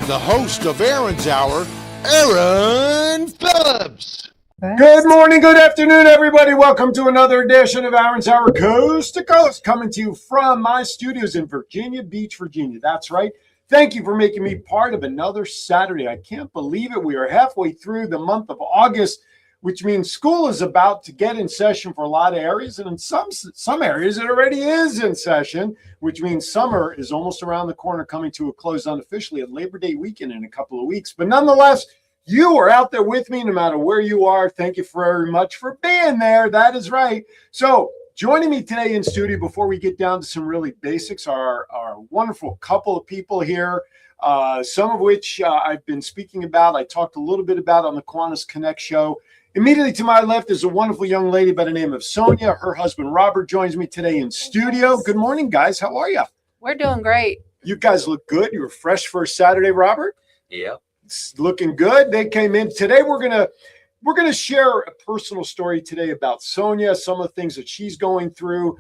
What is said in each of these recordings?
the host of Aaron's Hour, Aaron Phillips. Good morning, good afternoon, everybody. Welcome to another edition of Aaron's Hour, Coast to Coast, coming to you from my studios in Virginia Beach, Virginia. That's right. Thank you for making me part of another Saturday. I can't believe it. We are halfway through the month of August, which means school is about to get in session for a lot of areas. And in some areas, it already is in session, which means summer is almost around the corner, coming to a close unofficially at Labor Day weekend in a couple of weeks. But nonetheless, you are out there with me no matter where you are. Thank you very much for being there. That is right. So joining me today in studio, before we get down to some really basics, are our wonderful couple of people here, some of which I've been speaking about. I talked a little bit about on the Kiwanis Connect show. Immediately to my left is a wonderful young lady by the name of Sonia. Her husband, Robert, joins me today in studio. Good morning, guys. How are you? We're doing great. You guys look good. You were fresh for a Saturday, Robert? Yep. It's looking good. They came in. Today we're gonna share a personal story today about Sonia, some of the things that she's going through,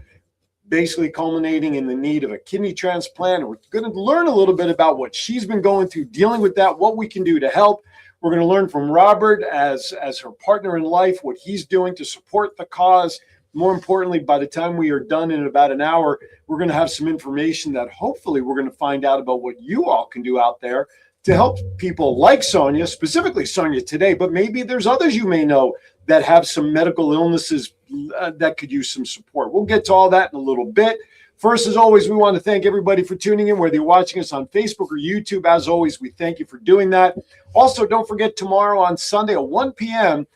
basically culminating in the need of a kidney transplant. And we're going to learn a little bit about what she's been going through, dealing with that, what we can do to help. We're going to learn from Robert as her partner in life, what he's doing to support the cause. More importantly, by the time we are done in about an hour, we're going to have some information that hopefully we're going to find out about what you all can do out there to help people like Sonia, specifically Sonia today, but maybe there's others you may know that have some medical illnesses that could use some support. We'll get to all that in a little bit. First, as always, we want to thank everybody for tuning in, whether you're watching us on Facebook or YouTube. As always, we thank you for doing that. Also, don't forget tomorrow on Sunday at 1 p.m.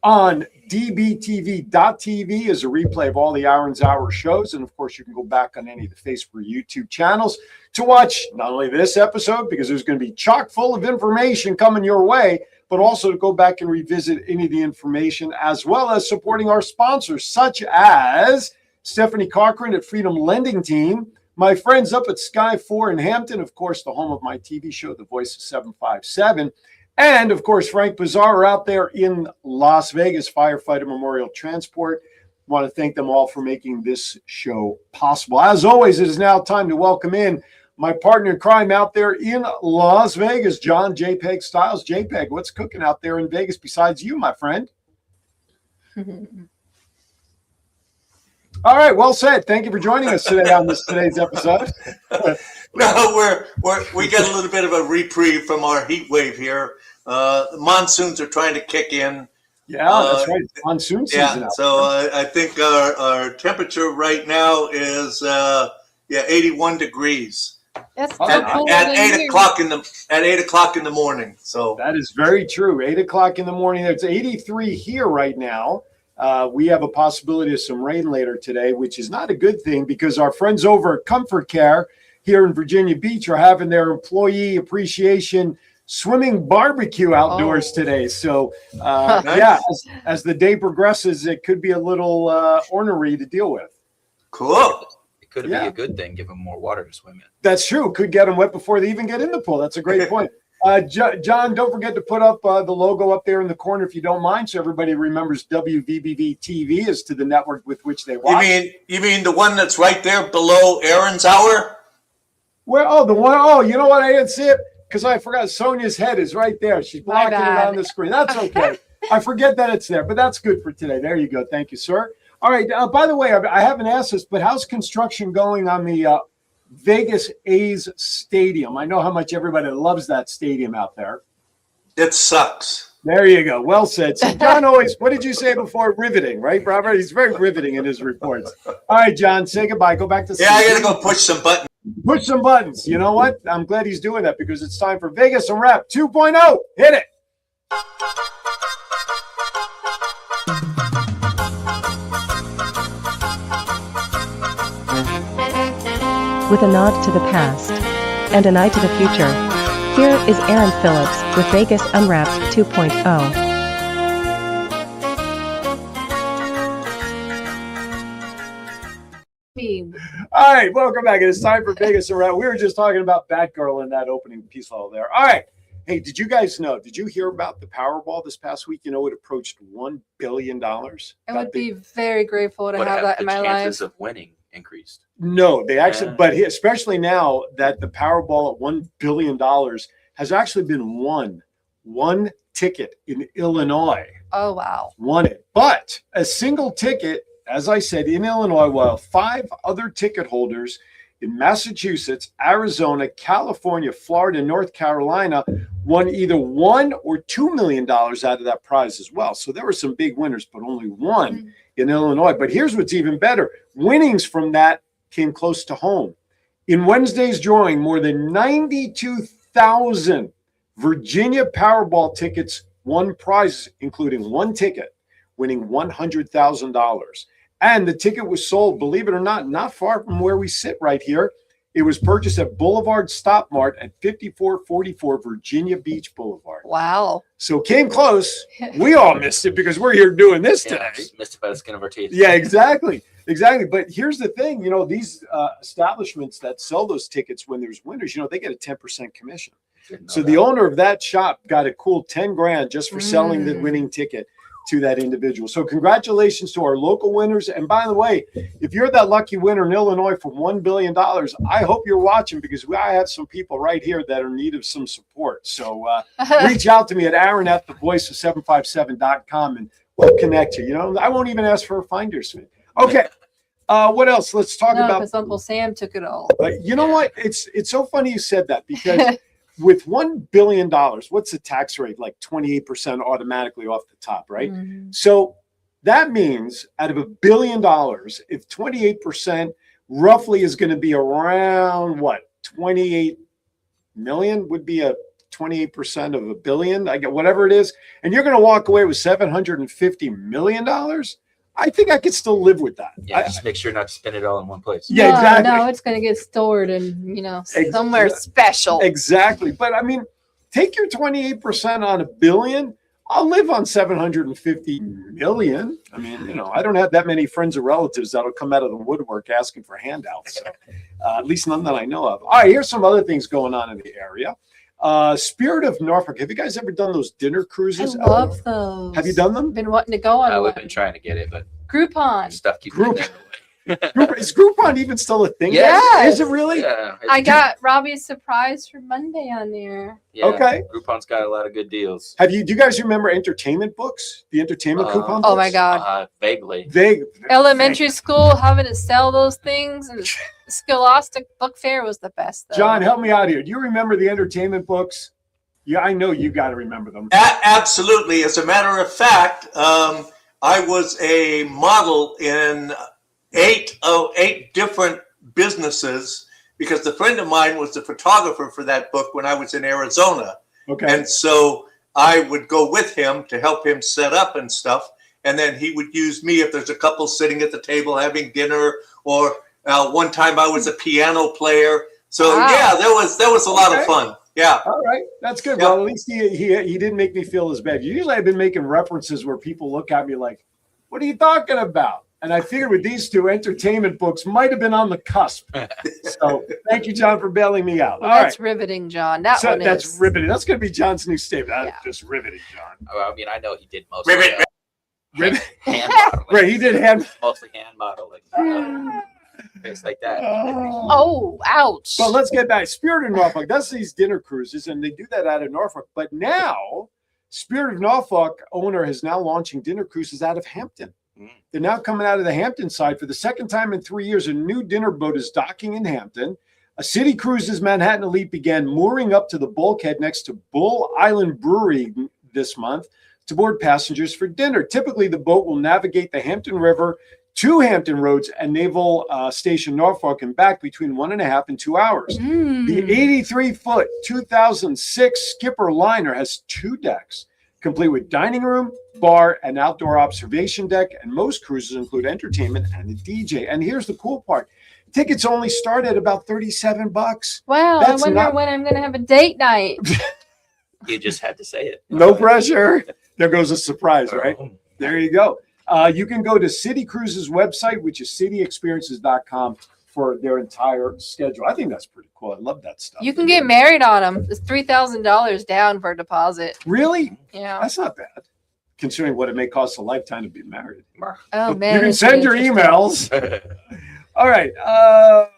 on dbtv.tv is a replay of all the Aaron's Hour shows. And, of course, you can go back on any of the Facebook or YouTube channels to watch not only this episode, because there's going to be chock full of information coming your way, but also to go back and revisit any of the information, as well as supporting our sponsors, such as Stephanie Cochran at Freedom Lending Team, my friends up at Sky 4 in Hampton, of course, the home of my TV show, The Voice of 757, and, of course, Frank Pizarro out there in Las Vegas, Firefighter Memorial Transport. I want to thank them all for making this show possible. As always, it is now time to welcome in my partner in crime out there in Las Vegas, John JPEG Styles. JPEG, what's cooking out there in Vegas besides you, my friend? All right, well said. Thank you for joining us today on today's episode. No, we got a little bit of a reprieve from our heat wave here. The monsoons are trying to kick in. Yeah, that's right. It's monsoon season. Yeah, so I think our temperature right now is 81 degrees. That's at 8 o'clock in the morning. So that is very true. 8 o'clock in the morning. It's 83 here right now. We have a possibility of some rain later today, which is not a good thing because our friends over at Comfort Care here in Virginia Beach are having their employee appreciation swimming barbecue outdoors today. So, nice. Yeah, as the day progresses, it could be a little ornery to deal with. Cool. It could be a good thing, give them more water to swim in. That's true. Could get them wet before they even get in the pool. That's a great point. John, don't forget to put up the logo up there in the corner if you don't mind, so everybody remembers WVBV TV as to the network with which they watch. You mean the one that's right there below Aaron's Hour? Well, the one. Oh, you know what? I didn't see it because I forgot. Sonia's head is right there. She's blocking it on the screen. That's okay. I forget that it's there, but that's good for today. There you go. Thank you, sir. All right. By the way, I haven't asked this, but how's construction going on the Vegas A's stadium? I know how much everybody loves that stadium out there. It sucks. There you go. Well said. So John always, what did you say before? Riveting, right, Robert? He's very riveting in his reports. All right, John, say goodbye. Go back to sleep. Yeah, I got to go push some buttons. Push some buttons. You know what? I'm glad he's doing that because it's time for Vegas and Rap 2.0. Hit it. With a nod to the past and an eye to the future, here is Aaron Phillips with Vegas Unwrapped 2.0. All right, welcome back. It is time for Vegas Unwrapped. We were just talking about Batgirl in that opening piece level there. All right. Hey, did you guys know? Did you hear about the Powerball this past week? You know, it approached $1 billion. I would be very grateful to have that in my life. But have the chances of winning increased? No, they actually, but especially now that the Powerball at $1 billion has actually been won. One ticket in Illinois Oh, wow. won it. But a single ticket, as I said, in Illinois, while 5 other ticket holders in Massachusetts, Arizona, California, Florida, and North Carolina won either $1 or $2 million out of that prize as well. So there were some big winners, but only one in Illinois. But here's what's even better. Winnings from that came close to home. In Wednesday's drawing, more than 92,000 Virginia Powerball tickets won prizes, including one ticket, winning $100,000. And the ticket was sold, believe it or not far from where we sit right here. It was purchased at Boulevard Stop Mart at 5444 Virginia Beach Boulevard. Wow. So came close. We all missed it because we're here doing this today. Just missed it by the skin of our teeth. Yeah, exactly. But here's the thing, these establishments that sell those tickets when there's winners, they get a 10% commission. So the owner of that shop got a cool 10 grand just for selling the winning ticket to that individual. So congratulations to our local winners. And by the way, if you're that lucky winner in Illinois for $1 billion, I hope you're watching because I have some people right here that are in need of some support. So reach out to me at aaron@thevoice757.com and we'll connect you. I won't even ask for a finder's fee. Okay. What else? Let's talk about. Because Uncle Sam took it all. You know what? It's so funny you said that because with $1 billion, what's the tax rate? Like 28% automatically off the top, right? So that means out of $1 billion, if 28% roughly is going to be around what? 28 million would be a 28% of $1 billion. I get whatever it is. And you're going to walk away with $750 million. I think I could still live with that. Yeah, just make sure not to spend it all in one place. Yeah, exactly. No, it's going to get stored in, somewhere special. Exactly. But I mean, take your 28% on $1 billion. I'll live on 750 million. I mean, I don't have that many friends or relatives that'll come out of the woodwork asking for handouts. So, at least none that I know of. All right, here's some other things going on in the area. Spirit of Norfolk. Have you guys ever done those dinner cruises? I love those. Have you done them? Been wanting to go on We've one. been trying to get it, but Groupon. stuff keeps Group- getting in the way. Is Groupon even still a thing? Yes. Is it really? Yeah, I got Robbie's surprise for Monday on there. yeah, Okay. Groupon's got a lot of good deals. Do you guys remember entertainment books? The entertainment coupon books? Oh my God. Vaguely. Elementary school having to sell those things, and Scholastic Book Fair was the best. Though. John, help me out here. Do you remember the entertainment books? Yeah, I know you got to remember them. Absolutely. As a matter of fact, I was a model in eight different businesses because the friend of mine was the photographer for that book when I was in Arizona. Okay. And so I would go with him to help him set up and stuff. And then he would use me if there's a couple sitting at the table having dinner, or one time I was a piano player. So yeah, there was a lot of fun. Yeah. All right. That's good. Yeah. Well, at least he didn't make me feel as bad. Usually I've been making references where people look at me like, what are you talking about? And I figured with these two, entertainment books might have been on the cusp. So thank you, John, for bailing me out. Well, All that's right. riveting, John. That's riveting. That's going to be John's new statement. That's Yeah. just riveting, John. I mean, I know he did most Rivet. of the Rivet. hand modeling. Right. He did hand. Mostly hand modeling. Things like that. Oh, ouch. But let's get back. Spirit of Norfolk, that's these dinner cruises, and they do that out of Norfolk. But now, Spirit of Norfolk owner is now launching dinner cruises out of Hampton. They're now coming out of the Hampton side. For the second time in 3 years, a new dinner boat is docking in Hampton. A City Cruises Manhattan Elite began mooring up to the bulkhead next to Bull Island Brewery this month to board passengers for dinner. Typically, the boat will navigate the Hampton River to Hampton Roads and Naval Station Norfolk and back between 1.5 and 2 hours. The 83-foot 2006 Skipper liner has 2 decks, complete with dining room, bar, and outdoor observation deck. And most cruises include entertainment and a DJ. And here's the cool part. Tickets only start at about $37. Wow, That's I wonder not- when I'm going to have a date night. You just had to say it. No pressure. There goes a surprise, right? Oh. There you go. You can go to City Cruises website, which is cityexperiences.com, for their entire schedule. I think that's pretty cool. I love that stuff. You can get married on them. It's $3,000 down for a deposit. Really? Yeah. That's not bad, considering what it may cost a lifetime to be married. Oh, man. You can it's send your interesting. emails. All right.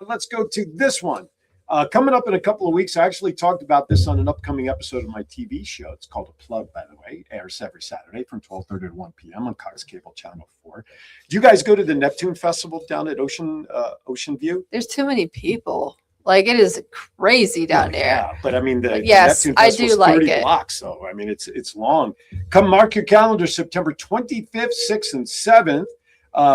Let's go to this one. Coming up in a couple of weeks, I actually talked about this on an upcoming episode of my TV show. It's called A Plug, by the way. It airs every Saturday from 12:30 to 1 p.m. on Cox Cable Channel 4. Do you guys go to the Neptune Festival down at Ocean View? There's too many people. Like, it is crazy down there. Yeah, but I mean, the Yes, Neptune I Festival's do like 30 it. blocks, so I mean, it's long. Come mark your calendar, September 25th, 6th, and 7th,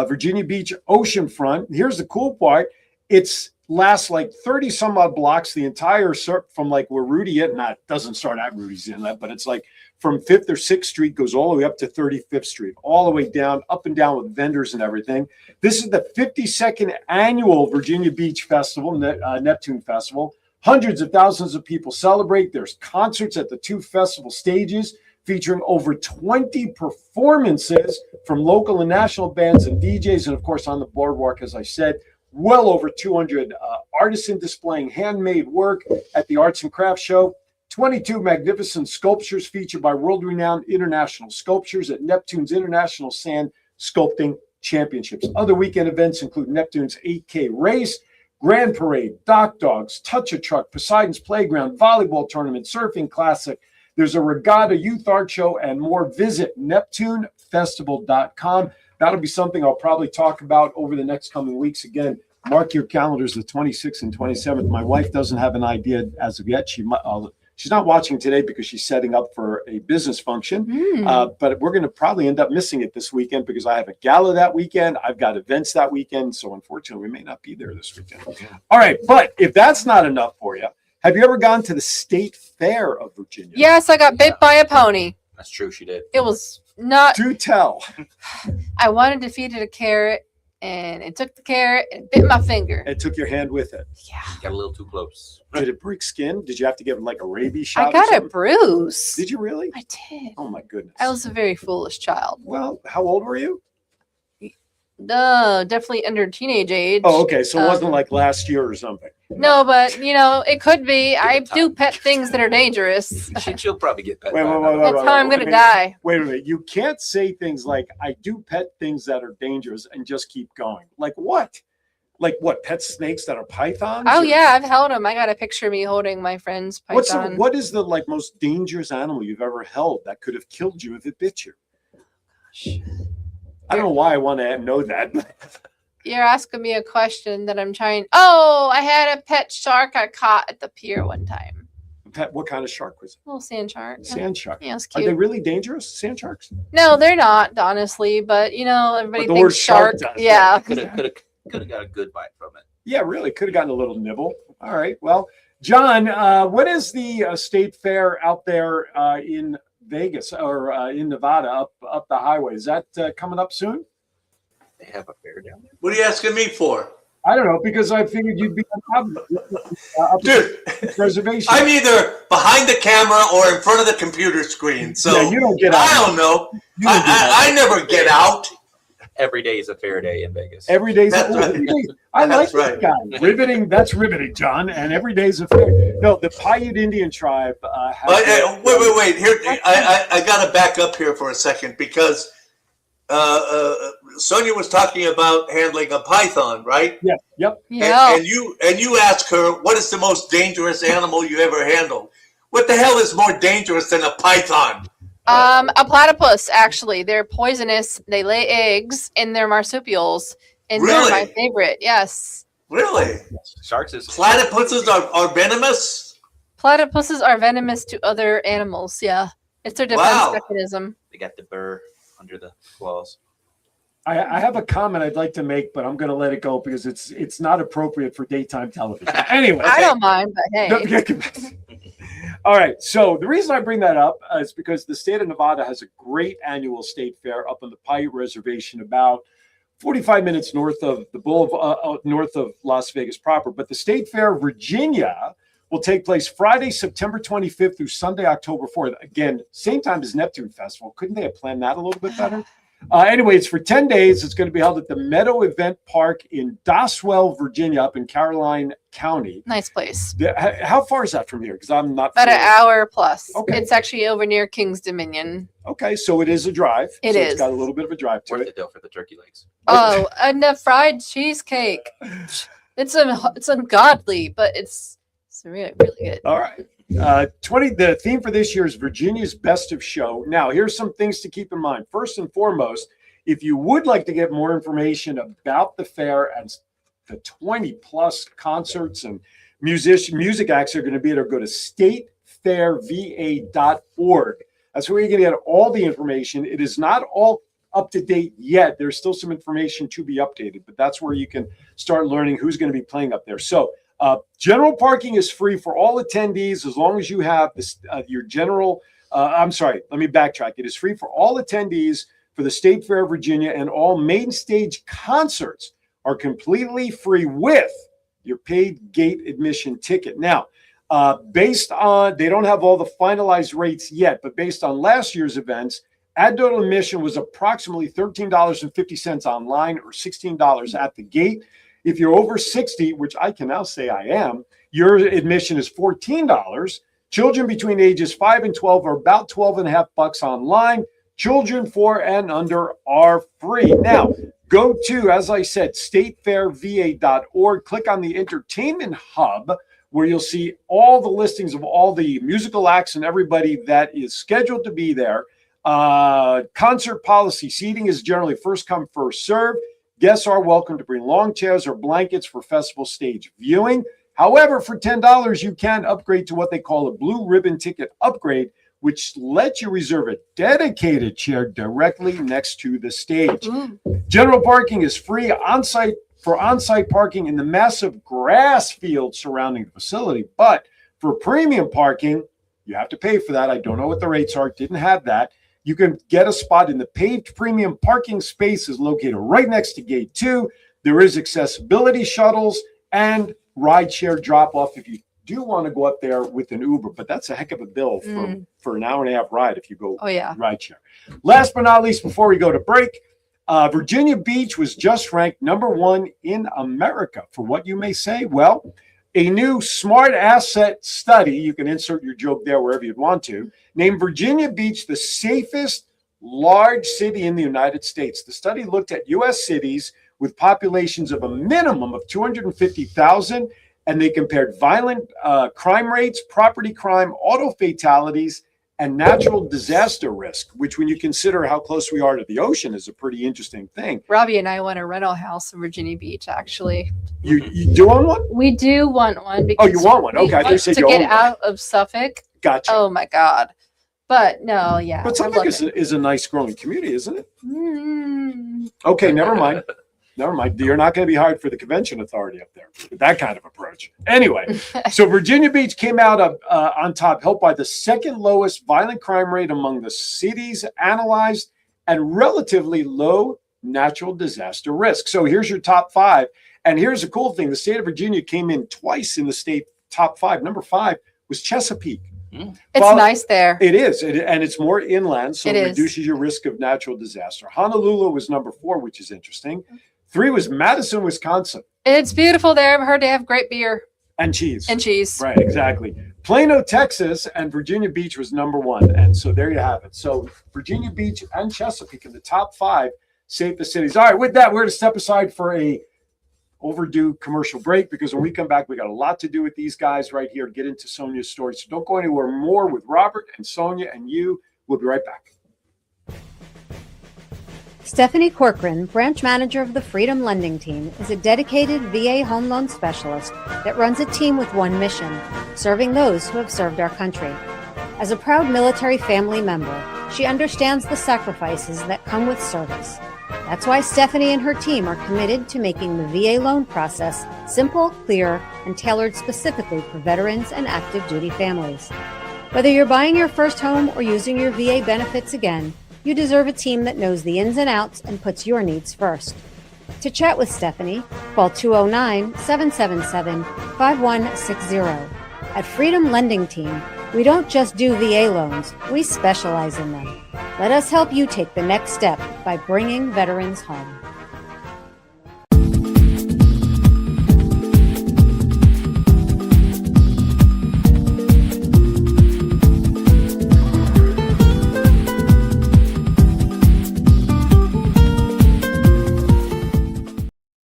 Virginia Beach Oceanfront. Here's the cool part. It's lasts like 30 some odd blocks, the entire from like where Rudy doesn't start at Rudy's Inlet, but it's like from 5th or 6th Street goes all the way up to 35th Street, all the way down, up and down with vendors and everything. This is the 52nd annual Virginia Beach Festival, Neptune Festival. Hundreds of thousands of people celebrate. There's concerts at the 2 festival stages featuring over 20 performances from local and national bands and DJs. And of course, on the boardwalk, as I said, well over 200 artisans displaying handmade work at the Arts and Crafts Show. 22 magnificent sculptures featured by world-renowned international sculptors at Neptune's International Sand Sculpting Championships. Other weekend events include Neptune's 8K race, Grand Parade, Dock Dogs, Touch a Truck, Poseidon's Playground, Volleyball Tournament, Surfing Classic. There's a regatta, youth art show, and more. Visit NeptuneFestival.com. That'll be something I'll probably talk about over the next coming weeks. Again, mark your calendars, the 26th and 27th. My wife doesn't have an idea as of yet. She's not watching today because she's setting up for a business function. But we're going to probably end up missing it this weekend because I have a gala that weekend. I've got events that weekend. So unfortunately, we may not be there this weekend. All right. But if that's not enough for you, have you ever gone to the State Fair of Virginia? Yes, I got bit by a pony. That's true. She did. It was not. Do tell. I wanted to feed it a carrot, and it took the carrot and bit my finger. It took your hand with it. Yeah. Got a little too close. Did it break skin? Did you have to give it like a rabies shot? I got a bruise. Did you really? I did. Oh my goodness. I was a very foolish child. Well, how old were you? Definitely under teenage age. Oh, okay. So it wasn't like last year or something. No, but it could be. I do pet things that are dangerous. She'll probably get pet. Wait, That's how I'm gonna die. Wait a minute. You can't say things like I do pet things that are dangerous and just keep going. Like what? Like what? Pet snakes that are pythons? Oh Or- yeah, I've held them. I got a picture of me holding my friend's python. What is the like most dangerous animal you've ever held that could have killed you if it bit you? I don't know why I want to know that. You're asking me a question that I'm trying. Oh, I had a pet shark I caught at the pier one time. What kind of shark was Little sand shark. it? Sand shark. Yeah, it's Are they cute. really dangerous, sand sharks? No, they're not, honestly. But everybody But the word thinks shark. shark does, Yeah. Could have got a good bite from it. Yeah, really. Could have gotten a little nibble. All right. Well, John, what is the state fair out there in Vegas or in Nevada up the highway? Is that coming up soon? They have a fair down there. What are you asking me for? I don't know because I figured you'd be up Dude, the reservation. I'm either behind the camera or in front of the computer screen. So Yeah, you don't get out. I don't know. You don't do that. I never get out. Every day is a fair day in Vegas. Every day's That's right. I That's like that right. guy. Riveting. That's riveting, John. And every day's a fair. No, the Paiute Indian tribe has. Wait. Here, I got to back up here for a second because Sonia was talking about handling a python, right? Yeah. Yep. Yeah. And you ask her what is the most dangerous animal you ever handled. What the hell is more dangerous than a python? A platypus, actually. They're poisonous. They lay eggs and they're marsupials. And they're my Really? favorite. Yes. Really? Sharks is Platypuses are venomous? Platypuses are venomous to other animals. Yeah. It's their defense Wow. mechanism. They got the burr under the claws. I have a comment I'd like to make, but I'm going to let it go because it's not appropriate for daytime television. Anyway. I don't mind, but hey. All right. So the reason I bring that up is because the state of Nevada has a great annual state fair up on the Paiute Reservation, about 45 minutes north of the north of Las Vegas proper. But the State Fair of Virginia will take place Friday, September 25th through Sunday, October 4th. Again, same time as Neptune Festival. Couldn't they have planned that a little bit better? Anyway, it's for 10 days. It's going to be held at the Meadow Event Park in Doswell, Virginia, up in Caroline County. Nice place. How far is that from here? Because I'm not About an familiar. hour plus. Okay. It's actually over near King's Dominion. Okay, so it is a drive. It so is. It's got a little bit of a drive to Worth it. it though for the turkey legs. Oh, and the fried cheesecake. It's ungodly, but it's It's really, really good. All right. The theme for this year is Virginia's Best of Show. Now, here's some things to keep in mind. First and foremost, if you would like to get more information about the fair and the 20 plus concerts and music acts are going to be there, go to statefairva.org. That's where you're going to get all the information. It is not all up to date yet. There's still some information to be updated, but that's where you can start learning who's going to be playing up there. So general parking is free for all attendees as long as you have this, your general, I'm sorry, let me backtrack. It is free for all attendees for the State Fair of Virginia, and all main stage concerts are completely free with your paid gate admission ticket. Now, based on, they don't have all the finalized rates yet, but based on last year's events, adult admission was approximately $13.50 online or $16 at the gate. If you're over 60, which I can now say I am, your admission is $14. Children between ages 5 and 12 are about $12.50 online. Children 4 and under are free. Now, go to, as I said, statefairva.org. Click on the entertainment hub, where you'll see all the listings of all the musical acts and everybody that is scheduled to be there. Concert policy: seating is generally first come, first serve. Guests are welcome to bring lawn chairs or blankets for festival stage viewing. However, for $10, you can upgrade to what they call a blue ribbon ticket upgrade, which lets you reserve a dedicated chair directly next to the stage. General parking is free on-site parking in the massive grass field surrounding the facility. But for premium parking, you have to pay for that. I don't know what the rates are. Didn't have that. You can get a spot in the paved premium parking space is located right next to gate 2. There is accessibility shuttles and rideshare drop-off if you do want to go up there with an Uber, but that's a heck of a bill for an hour and a half ride if you go rideshare. Last but not least, before we go to break, Virginia Beach was just ranked #1 in America for what you may say. Well, a new smart asset study, you can insert your joke there wherever you'd want to, named Virginia Beach the safest large city in the United States. The study looked at U.S. cities with populations of a minimum of 250,000, and they compared violent crime rates, property crime, auto fatalities, and natural disaster risk, which when you consider how close we are to the ocean is a pretty interesting thing. Robbie and I want a rental house in Virginia Beach, actually. You do want one? We do want one. Because you want one? Okay, I thought you said to you get own one. out of Suffolk. Gotcha. Oh my God. But no, yeah. But Suffolk is a nice growing community, isn't it? Mm. Okay, never mind. Never mind. You're not going to be hired for the convention authority up there with that kind of approach. Anyway, so Virginia Beach came out on top, helped by the second lowest violent crime rate among the cities analyzed and relatively low natural disaster risk. So here's your top 5. And here's the cool thing. The state of Virginia came in twice in the state top 5. Number 5 was Chesapeake. It's nice there. It is. And it's more inland, so it reduces your risk of natural disaster. Honolulu was number 4, which is interesting. 3 was Madison, Wisconsin. It's beautiful there. I've heard they have great beer. And cheese. And cheese. Right, exactly. Plano, Texas, and Virginia Beach was number 1. And so there you have it. So Virginia Beach and Chesapeake in the top 5 safest cities. All right, with that, we're going to step aside for a overdue commercial break, because when we come back, we got a lot to do with these guys right here, get into Sonia's story. So don't go anywhere. More with Robert and Sonia and you. We'll be right back. Stephanie Corcoran, branch manager of the Freedom Lending Team, is a dedicated VA home loan specialist that runs a team with one mission, serving those who have served our country. As a proud military family member, she understands the sacrifices that come with service. That's why Stephanie and her team are committed to making the VA loan process simple, clear, and tailored specifically for veterans and active duty families. Whether you're buying your first home or using your VA benefits again, you deserve a team that knows the ins and outs and puts your needs first. To chat with Stephanie, call 209-777-5160. At Freedom Lending Team, we don't just do VA loans, we specialize in them. Let us help you take the next step by bringing veterans home.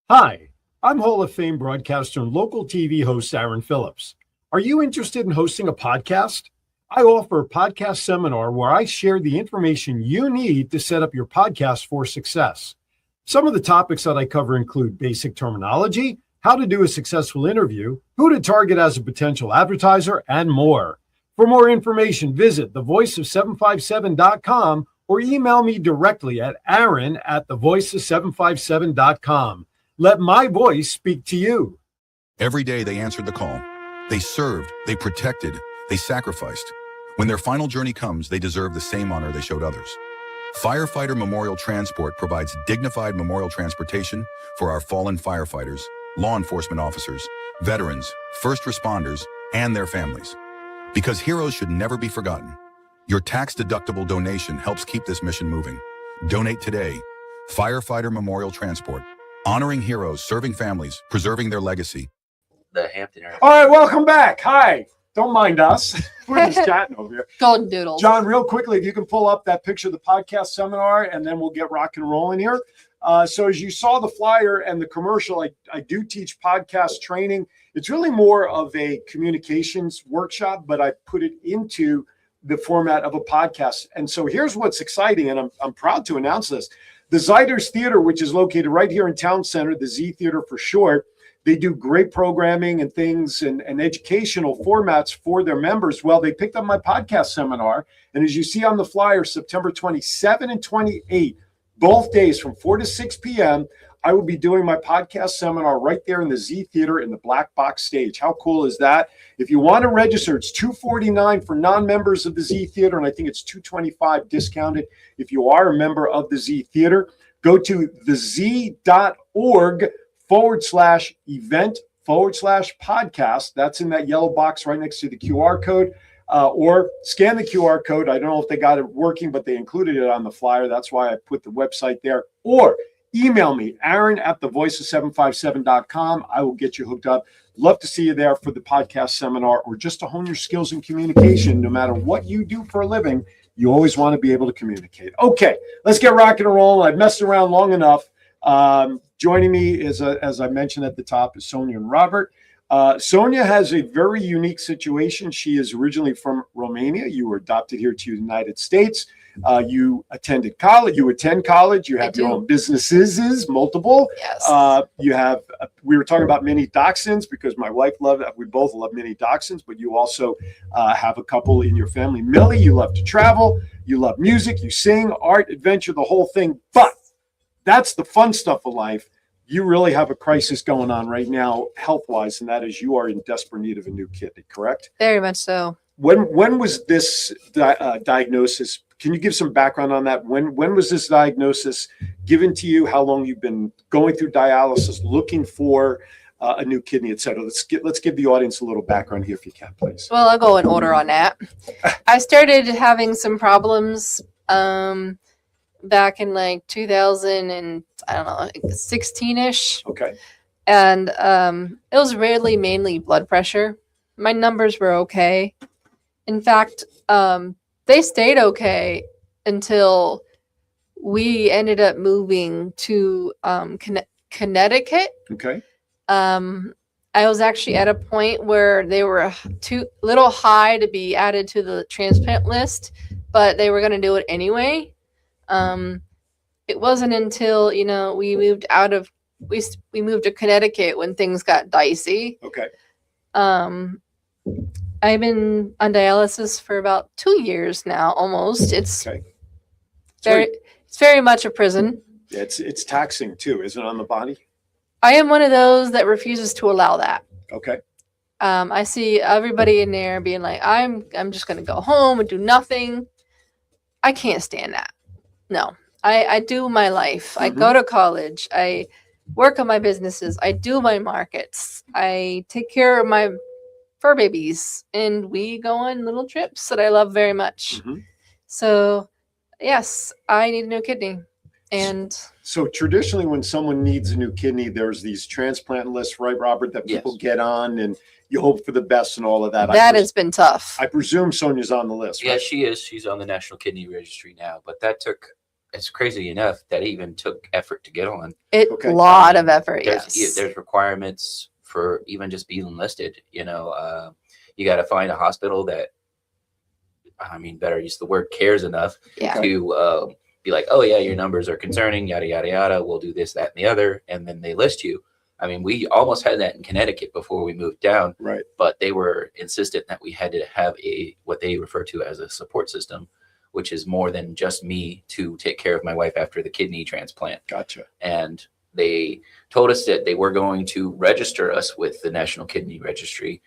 Hi, I'm Hall of Fame broadcaster and local TV host Aaron Phillips. Are you interested in hosting a podcast? I offer a podcast seminar where I share the information you need to set up your podcast for success. Some of the topics that I cover include basic terminology, how to do a successful interview, who to target as a potential advertiser, and more. For more information, visit thevoiceof757.com or email me directly at aaron@thevoiceof757.com. Let my voice speak to you. Every day they answered the call. They served, they protected, they sacrificed. When their final journey comes, they deserve the same honor they showed others. Firefighter Memorial Transport provides dignified memorial transportation for our fallen firefighters, law enforcement officers, veterans, first responders, and their families. Because heroes should never be forgotten. Your tax-deductible donation helps keep this mission moving. Donate today. Firefighter Memorial Transport. Honoring heroes, serving families, preserving their legacy. The Hampton area. All right, welcome back. Hi. Don't mind us. We're just chatting over here. Golden doodles. John, real quickly, if you can pull up that picture of the podcast seminar, and then we'll get rock and rolling here. So as you saw the flyer and the commercial, I do teach podcast training. It's really more of a communications workshop, but I put it into the format of a podcast. And so here's what's exciting, and I'm proud to announce this. The Ziders Theater, which is located right here in Town Center, the Z Theater for short, they do great programming and things and educational formats for their members. Well, they picked up my podcast seminar. And as you see on the flyer, September 27 and 28, both days from 4 to 6 p.m., I will be doing my podcast seminar right there in the Z Theater in the Black Box stage. How cool is that? If you want to register, it's $249 for non-members of the Z Theater, and I think it's $225 discounted if you are a member of the Z Theater. Go to thez.org/event/podcast. That's in that yellow box right next to the QR code. Or scan the QR code. I don't know if they got it working, but they included it on the flyer. That's why I put the website there. Or email me, aaron@thevoiceof757.com. I will get you hooked up. Love to see you there for the podcast seminar or just to hone your skills in communication. No matter what you do for a living, you always want to be able to communicate. Okay, let's get rocking and rolling. I've messed around long enough. Joining me is, as I mentioned at the top, is Sonia and Robert. Sonia has a very unique situation. She is originally from Romania. You were adopted here to the United States. You attended college. You attend college. You have your own businesses, multiple. Yes. You have. We were talking about mini dachshunds because my wife loved. We both love mini dachshunds. But you also have a couple in your family. Millie, you love to travel. You love music. You sing, art, adventure, the whole thing. But that's the fun stuff of life. You really have a crisis going on right now, health-wise, and that is you are in desperate need of a new kidney, correct? Very much so. When was this diagnosis? Can you give some background on that? When was this diagnosis given to you? How long you've been going through dialysis, looking for a new kidney, et cetera? Let's give the audience a little background here, if you can, please. Well, I'll go in order on that. I started having some problems back in like 2000 and I don't know, like 16-ish. Okay. And it was really mainly blood pressure. My numbers were okay. In fact, they stayed okay until we ended up moving to Connecticut. Okay. I was actually at a point where they were too little high to be added to the transplant list, but they were going to do it anyway. It wasn't until, we moved we moved to Connecticut when things got dicey. Okay. I've been on dialysis for about 2 years now, almost. It's Okay. it's very much a prison. Yeah, it's taxing too, isn't it, on the body? I am one of those that refuses to allow that. Okay. I see everybody in there being like, I'm just going to go home and do nothing. I can't stand that. No, I do my life. I go to college. I work on my businesses. I do my markets. I take care of my fur babies, and we go on little trips that I love very much. So, yes, I need a new kidney. And so traditionally, when someone needs a new kidney, there's these transplant lists, right, Robert, that people get on, and you hope for the best and all of that. That has been tough. I presume Sonia's on the list, right? Yeah, she is. She's on the National Kidney Registry now, but it's crazy enough that it even took effort to get on. A lot of effort, There's requirements for even just being listed. You you got to find a hospital that, I mean, better use the word, cares enough Yeah. to be like, oh yeah, your numbers are concerning, yada yada yada. We'll do this, that, and the other, and then they list you. I mean, we almost had that in Connecticut before we moved down, Right. but they were insistent that we had to have what they refer to as a support system, which is more than just me to take care of my wife after the kidney transplant. Gotcha. And they told us that they were going to register us with the National Kidney Registry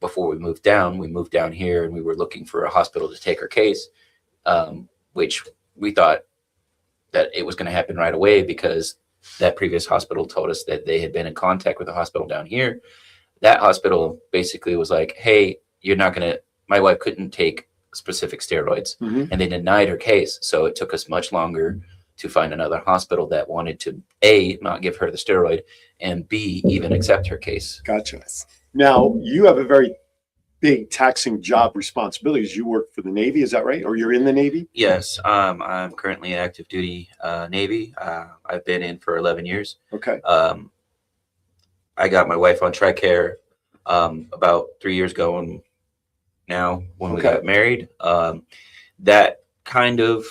before we moved down. We moved down here and we were looking for a hospital to take our case, which we thought that it was going to happen right away because that previous hospital told us that they had been in contact with a hospital down here. That hospital basically was like, hey, you're not going to, my wife couldn't take specific steroids, and they denied her case. So it took us much longer to find another hospital that wanted to A, not give her the steroid, and B, even accept her case. Gotcha. Now, you have a very big taxing job responsibilities. You work for the Navy, is that right? Or you're in the Navy? Yes, I'm currently active duty Navy. I've been in for 11 years. Okay. I got my wife on TRICARE about 3 years ago, and now when we Okay. got married, that kind of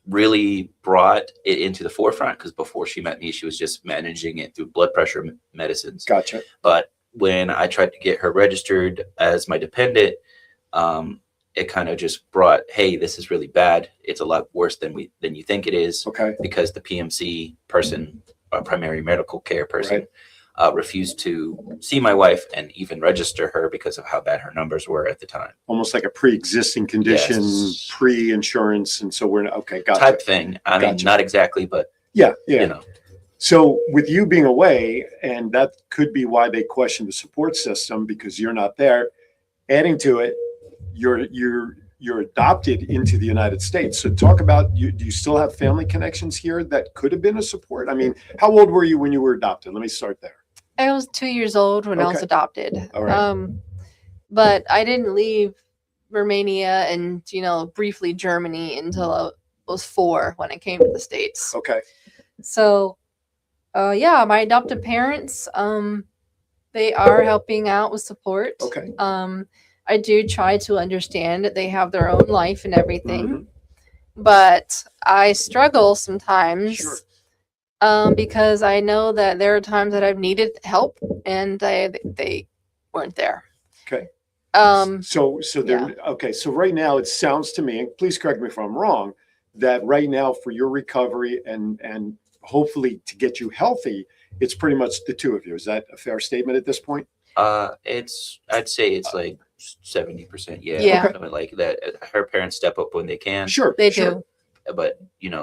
really brought it into the forefront because before she met me, she was just managing it through blood pressure medicines. Gotcha. But when I tried to get her registered as my dependent, it kind of just brought, hey, this is really bad. It's a lot worse than you think it is, Okay. because the PMC person, primary medical care person, refused to see my wife and even register her because of how bad her numbers were at the time. Almost like a pre-existing condition, Yes. pre-insurance. And so we're, okay, gotcha. Type thing. I mean, Gotcha. not exactly, but Yeah, yeah. you know. So with you being away, and that could be why they question the support system because you're not there, adding to it, you're adopted into the United States. So talk about, do you still have family connections here that could have been a support? I mean, how old were you when you were adopted? Let me start there. I was 2 years old when I was Okay. adopted. All right. But I didn't leave Romania and, briefly Germany until I was 4 when I came to the States. Okay. So, yeah, my adoptive parents, they are helping out with support. Okay. I do try to understand that they have their own life and everything, Mhm. but I struggle sometimes. Sure. Because I know that there are times that I've needed help and they weren't there. Okay. Um, So there, okay. So right now it sounds to me, and please correct me if I'm wrong, that right now for your recovery and hopefully to get you healthy, it's pretty much the two of you. Is that a fair statement at this point? I'd say it's like 70%. Yeah. Yeah. Something like that. Her parents step up when they can. Sure. they sure. do. But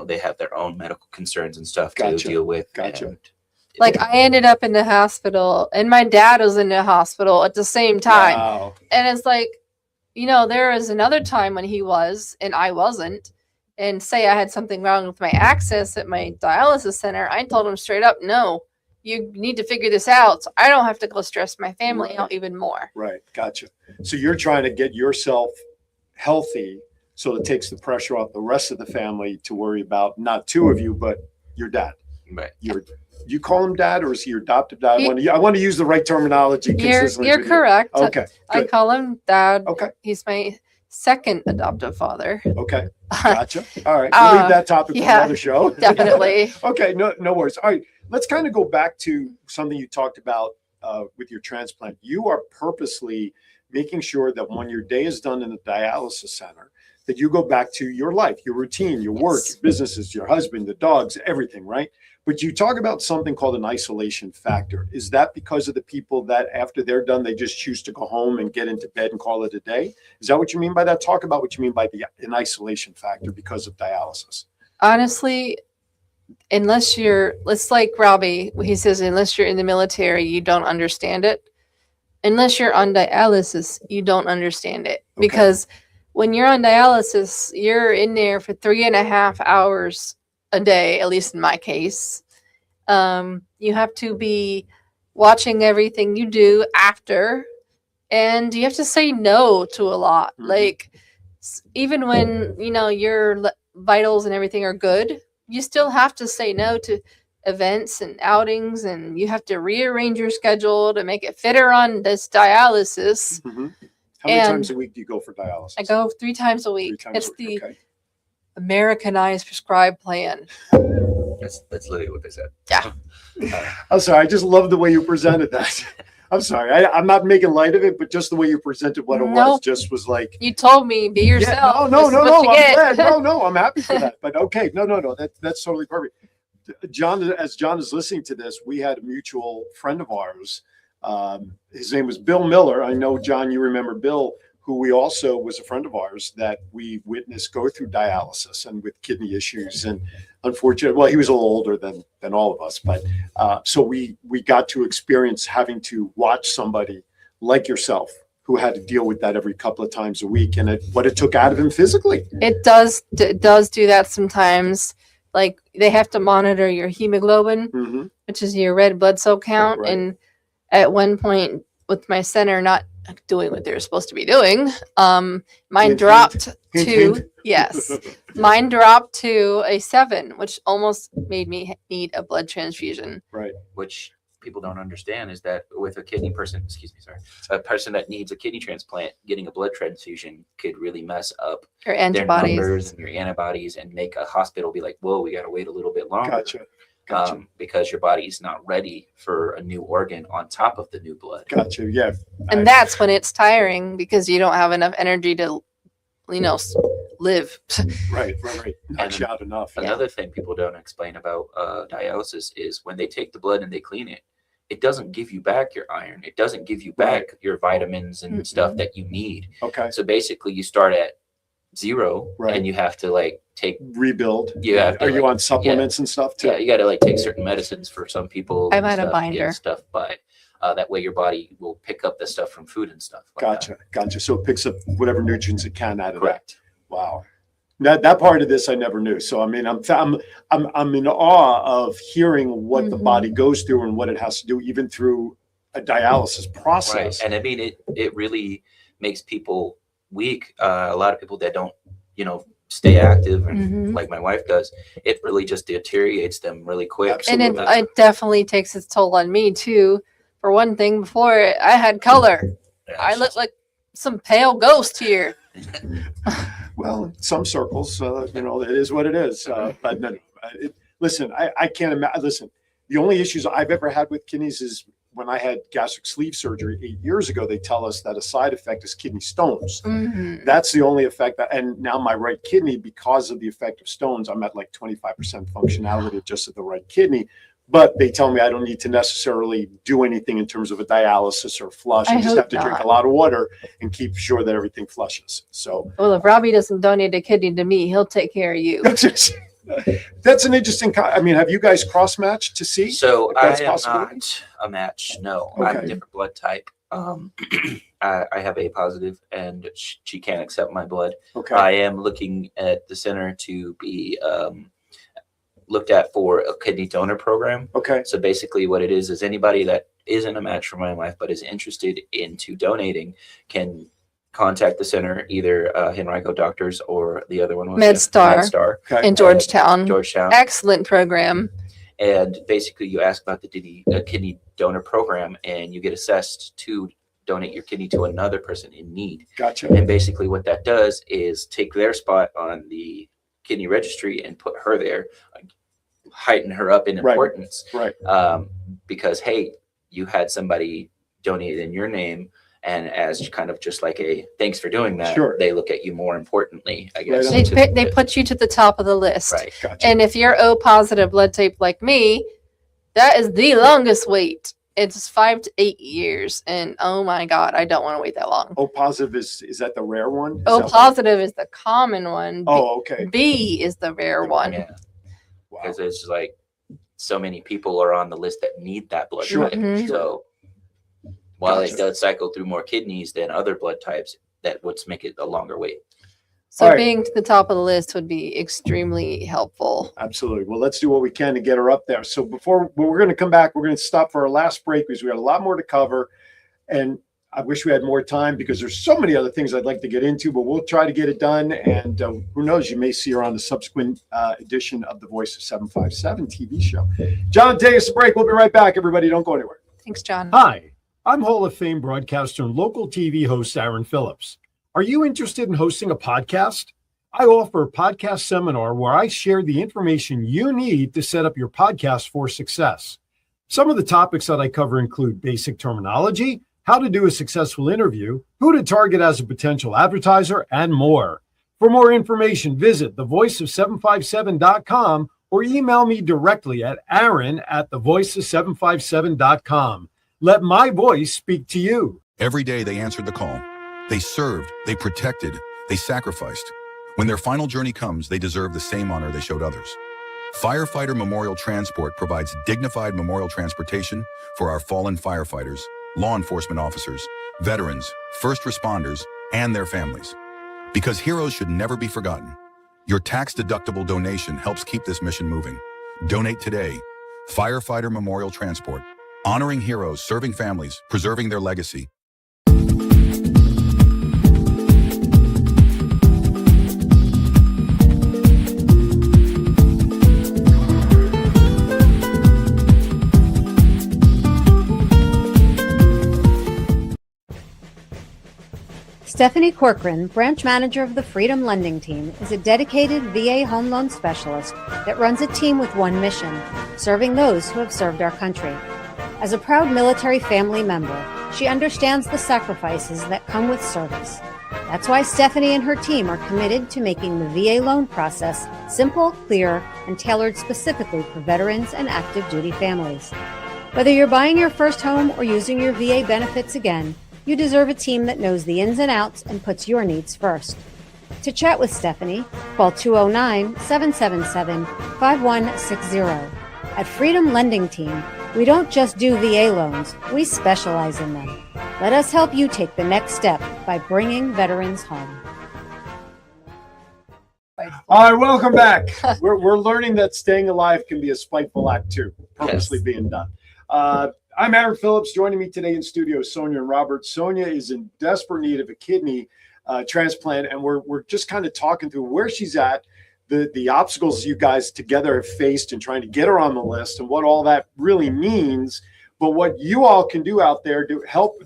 they have their own medical concerns and stuff Gotcha, to deal with. gotcha. and- Like I ended up in the hospital and my dad was in the hospital at the same time. Wow. And it's like, there was another time when he was and I wasn't. And say I had something wrong with my access at my dialysis center. I told him straight up, no, you need to figure this out. So I don't have to go stress my family Right. out even more. Right. Gotcha. So you're trying to get yourself healthy so it takes the pressure off the rest of the family to worry about not two of you, but your dad. Right. You call him dad, or is he your adoptive dad? He- I want to use the right terminology consistently. You're with you. correct. Okay. I Good. call him dad. Okay. He's my second adoptive father. Okay. Gotcha. All right. We'll leave that topic for yeah, another show. Definitely. Okay. No worries. All right. Let's kind of go back to something you talked about with your transplant. You are purposely making sure that when your day is done in the dialysis center, that you go back to your life, your routine, your work, Yes. your businesses, your husband, the dogs, everything, right? But you talk about something called an isolation factor. Is that because of the people that after they're done, they just choose to go home and get into bed and call it a day? Is that what you mean by that? Talk about what you mean by an isolation factor because of dialysis. Honestly, it's like Robbie, he says, unless you're in the military, you don't understand it. Unless you're on dialysis, you don't understand it. Okay. Because when you're on dialysis, you're in there for 3.5 hours a day, at least in my case. You have to be watching everything you do after, and you have to say no to a lot. Mhm. Like, even when, your vitals and everything are good, you still have to say no to events and outings, and you have to rearrange your schedule to make it fit around this dialysis. Mhm. How many And times a week do you go for dialysis? I go 3 times a 3 week. times It's a week. the Okay. Americanized prescribed plan. That's literally what they said. Yeah. I'm sorry. I just love the way you presented that. I'm sorry. I'm not making light of it, but just the way you presented what it was Nope. just was like, You told me, be yourself. yeah, no, This is what I'm you get. glad. No, I'm happy for that. But okay, no, that's totally perfect. John, as John is listening to this, we had a mutual friend of ours. His name was Bill Miller. I know, John, you remember Bill, who we also was a friend of ours that we witnessed go through dialysis and with kidney issues. And unfortunately, well, he was a little older than all of us, but so we got to experience having to watch somebody like yourself who had to deal with that every couple of times a week, and what it took out of him physically. It does do that sometimes. Like they have to monitor your hemoglobin, Mhm. which is your red blood cell count. Right. And at one point, with my center not doing what they're supposed to be doing, mine Hint, dropped hint, to hint. yes, mine dropped to a 7, which almost made me need a blood transfusion. Right. Which people don't understand is that with a kidney person, a person that needs a kidney transplant, getting a blood transfusion could really mess up Your their antibodies. numbers and your antibodies and make a hospital be like, whoa, we got to wait a little bit longer. Gotcha. Because your body's not ready for a new organ on top of the new blood. Gotcha. Yeah. And that's when it's tiring because you don't have enough energy to, live. Right. Not you out enough. Another thing people don't explain about dialysis is when they take the blood and they clean it, it doesn't give you back your iron. It doesn't give you back your vitamins and stuff that you need. Okay. So basically you start at 0 Right. and you have to take, Rebuild. you have to, Are you on supplements and stuff too? yeah, you got to take certain medicines for some people. I'm and on a stuff, binder. and stuff, but that way your body will pick up the stuff from food and stuff. Like that. Gotcha. So it picks up whatever nutrients it can out of Correct. that. Wow. That part of this I never knew. So I mean, I'm in awe of hearing what the body goes through and what it has to do, even through a dialysis process. Right. And I mean, it really makes people weak. A lot of people that don't, stay active and like my wife does, it really just deteriorates them really quick. And Absolutely. it definitely takes its toll on me too. For one thing, before I had color, I looked like some pale ghost here. Well, in some circles, it is what it is. But no, listen, I can't imagine. Listen, the only issues I've ever had with kidneys is when I had gastric sleeve surgery 8 years ago. They tell us that a side effect is kidney stones. Mhm. That's the only effect. And now my right kidney, because of the effect of stones, I'm at like 25% functionality just of the right kidney. But they tell me I don't need to necessarily do anything in terms of a dialysis or flush. I just hope have to drink not. a lot of water and keep sure that everything flushes. So Well, if Robbie doesn't donate a kidney to me, he'll take care of you. that's an interesting. I mean, have you guys cross matched to see? So if I that's am possible? not a match. No, I'm a Okay. different blood type. I have A positive, and she can't accept my blood. Okay. I am looking at the center to be looked at for a kidney donor program. Okay. So basically, what it is anybody that isn't a match for my wife but is interested into donating can contact the center, either Henrico Doctors or the other one was MedStar. MedStar, Okay. In Georgetown. Georgetown. Excellent program. And basically, you ask about the kidney donor program, and you get assessed to donate your kidney to another person in need. Gotcha. And basically, what that does is take their spot on the kidney registry and put her there, heighten her up in Right. importance. Right. Because hey, you had somebody donate in your name, and as kind of just like a thanks for doing that, Sure. they look at you more importantly, I guess. Right on. They put you to the top of the list. Right. Gotcha. And if you're O positive blood type like me, that is the longest wait. It's 5 to 8 years. And oh my God, I don't want to wait that long. O positive is that the rare one? Is O that- positive is the common one. Oh, okay. B is the rare one. Yeah. Wow. Because it's like so many people are on the list that need that blood Sure. type. Mhm. So while Gotcha. it does cycle through more kidneys than other blood types, that would make it a longer wait. So All right. being to the top of the list would be extremely helpful. Absolutely. Well, let's do what we can to get her up there. So we're going to come back. We're going to stop for our last break because we got a lot more to cover. And I wish we had more time because there's so many other things I'd like to get into, but we'll try to get it done. And who knows, you may see her on the subsequent edition of the Voice of 757 TV show. John, take us a break. We'll be right back. Everybody, don't go anywhere. Thanks, John. Hi, I'm Hall of Fame broadcaster and local TV host Aaron Phillips. Are you interested in hosting a podcast? I offer a podcast seminar where I share the information you need to set up your podcast for success. Some of the topics that I cover include basic terminology, how to do a successful interview, who to target as a potential advertiser, and more. For more information, visit thevoiceof757.com or email me directly at aaron@thevoiceof757.com. Let my voice speak to you. Every day they answered the call. They served, they protected, they sacrificed. When their final journey comes, they deserve the same honor they showed others. Firefighter Memorial Transport provides dignified memorial transportation for our fallen firefighters, law enforcement officers, veterans, first responders, and their families. Because heroes should never be forgotten. Your tax-deductible donation helps keep this mission moving. Donate today. Firefighter Memorial Transport. Honoring heroes, serving families, preserving their legacy. Stephanie Corcoran, branch manager of the Freedom Lending Team, is a dedicated VA home loan specialist that runs a team with one mission, serving those who have served our country. As a proud military family member, she understands the sacrifices that come with service. That's why Stephanie and her team are committed to making the VA loan process simple, clear, and tailored specifically for veterans and active duty families. Whether you're buying your first home or using your VA benefits again, you deserve a team that knows the ins and outs and puts your needs first. To chat with Stephanie, call 209-777-5160. At Freedom Lending Team, we don't just do VA loans, we specialize in them. Let us help you take the next step by bringing veterans home. All right, welcome back. We're learning that staying alive can be a spiteful act too, purposely being done. I'm Aaron Phillips. Joining me today in studio, Sonia and Robert. Sonia is in desperate need of a kidney transplant, and we're just kind of talking through where she's at, the obstacles you guys together have faced in trying to get her on the list, and what all that really means. But what you all can do out there to help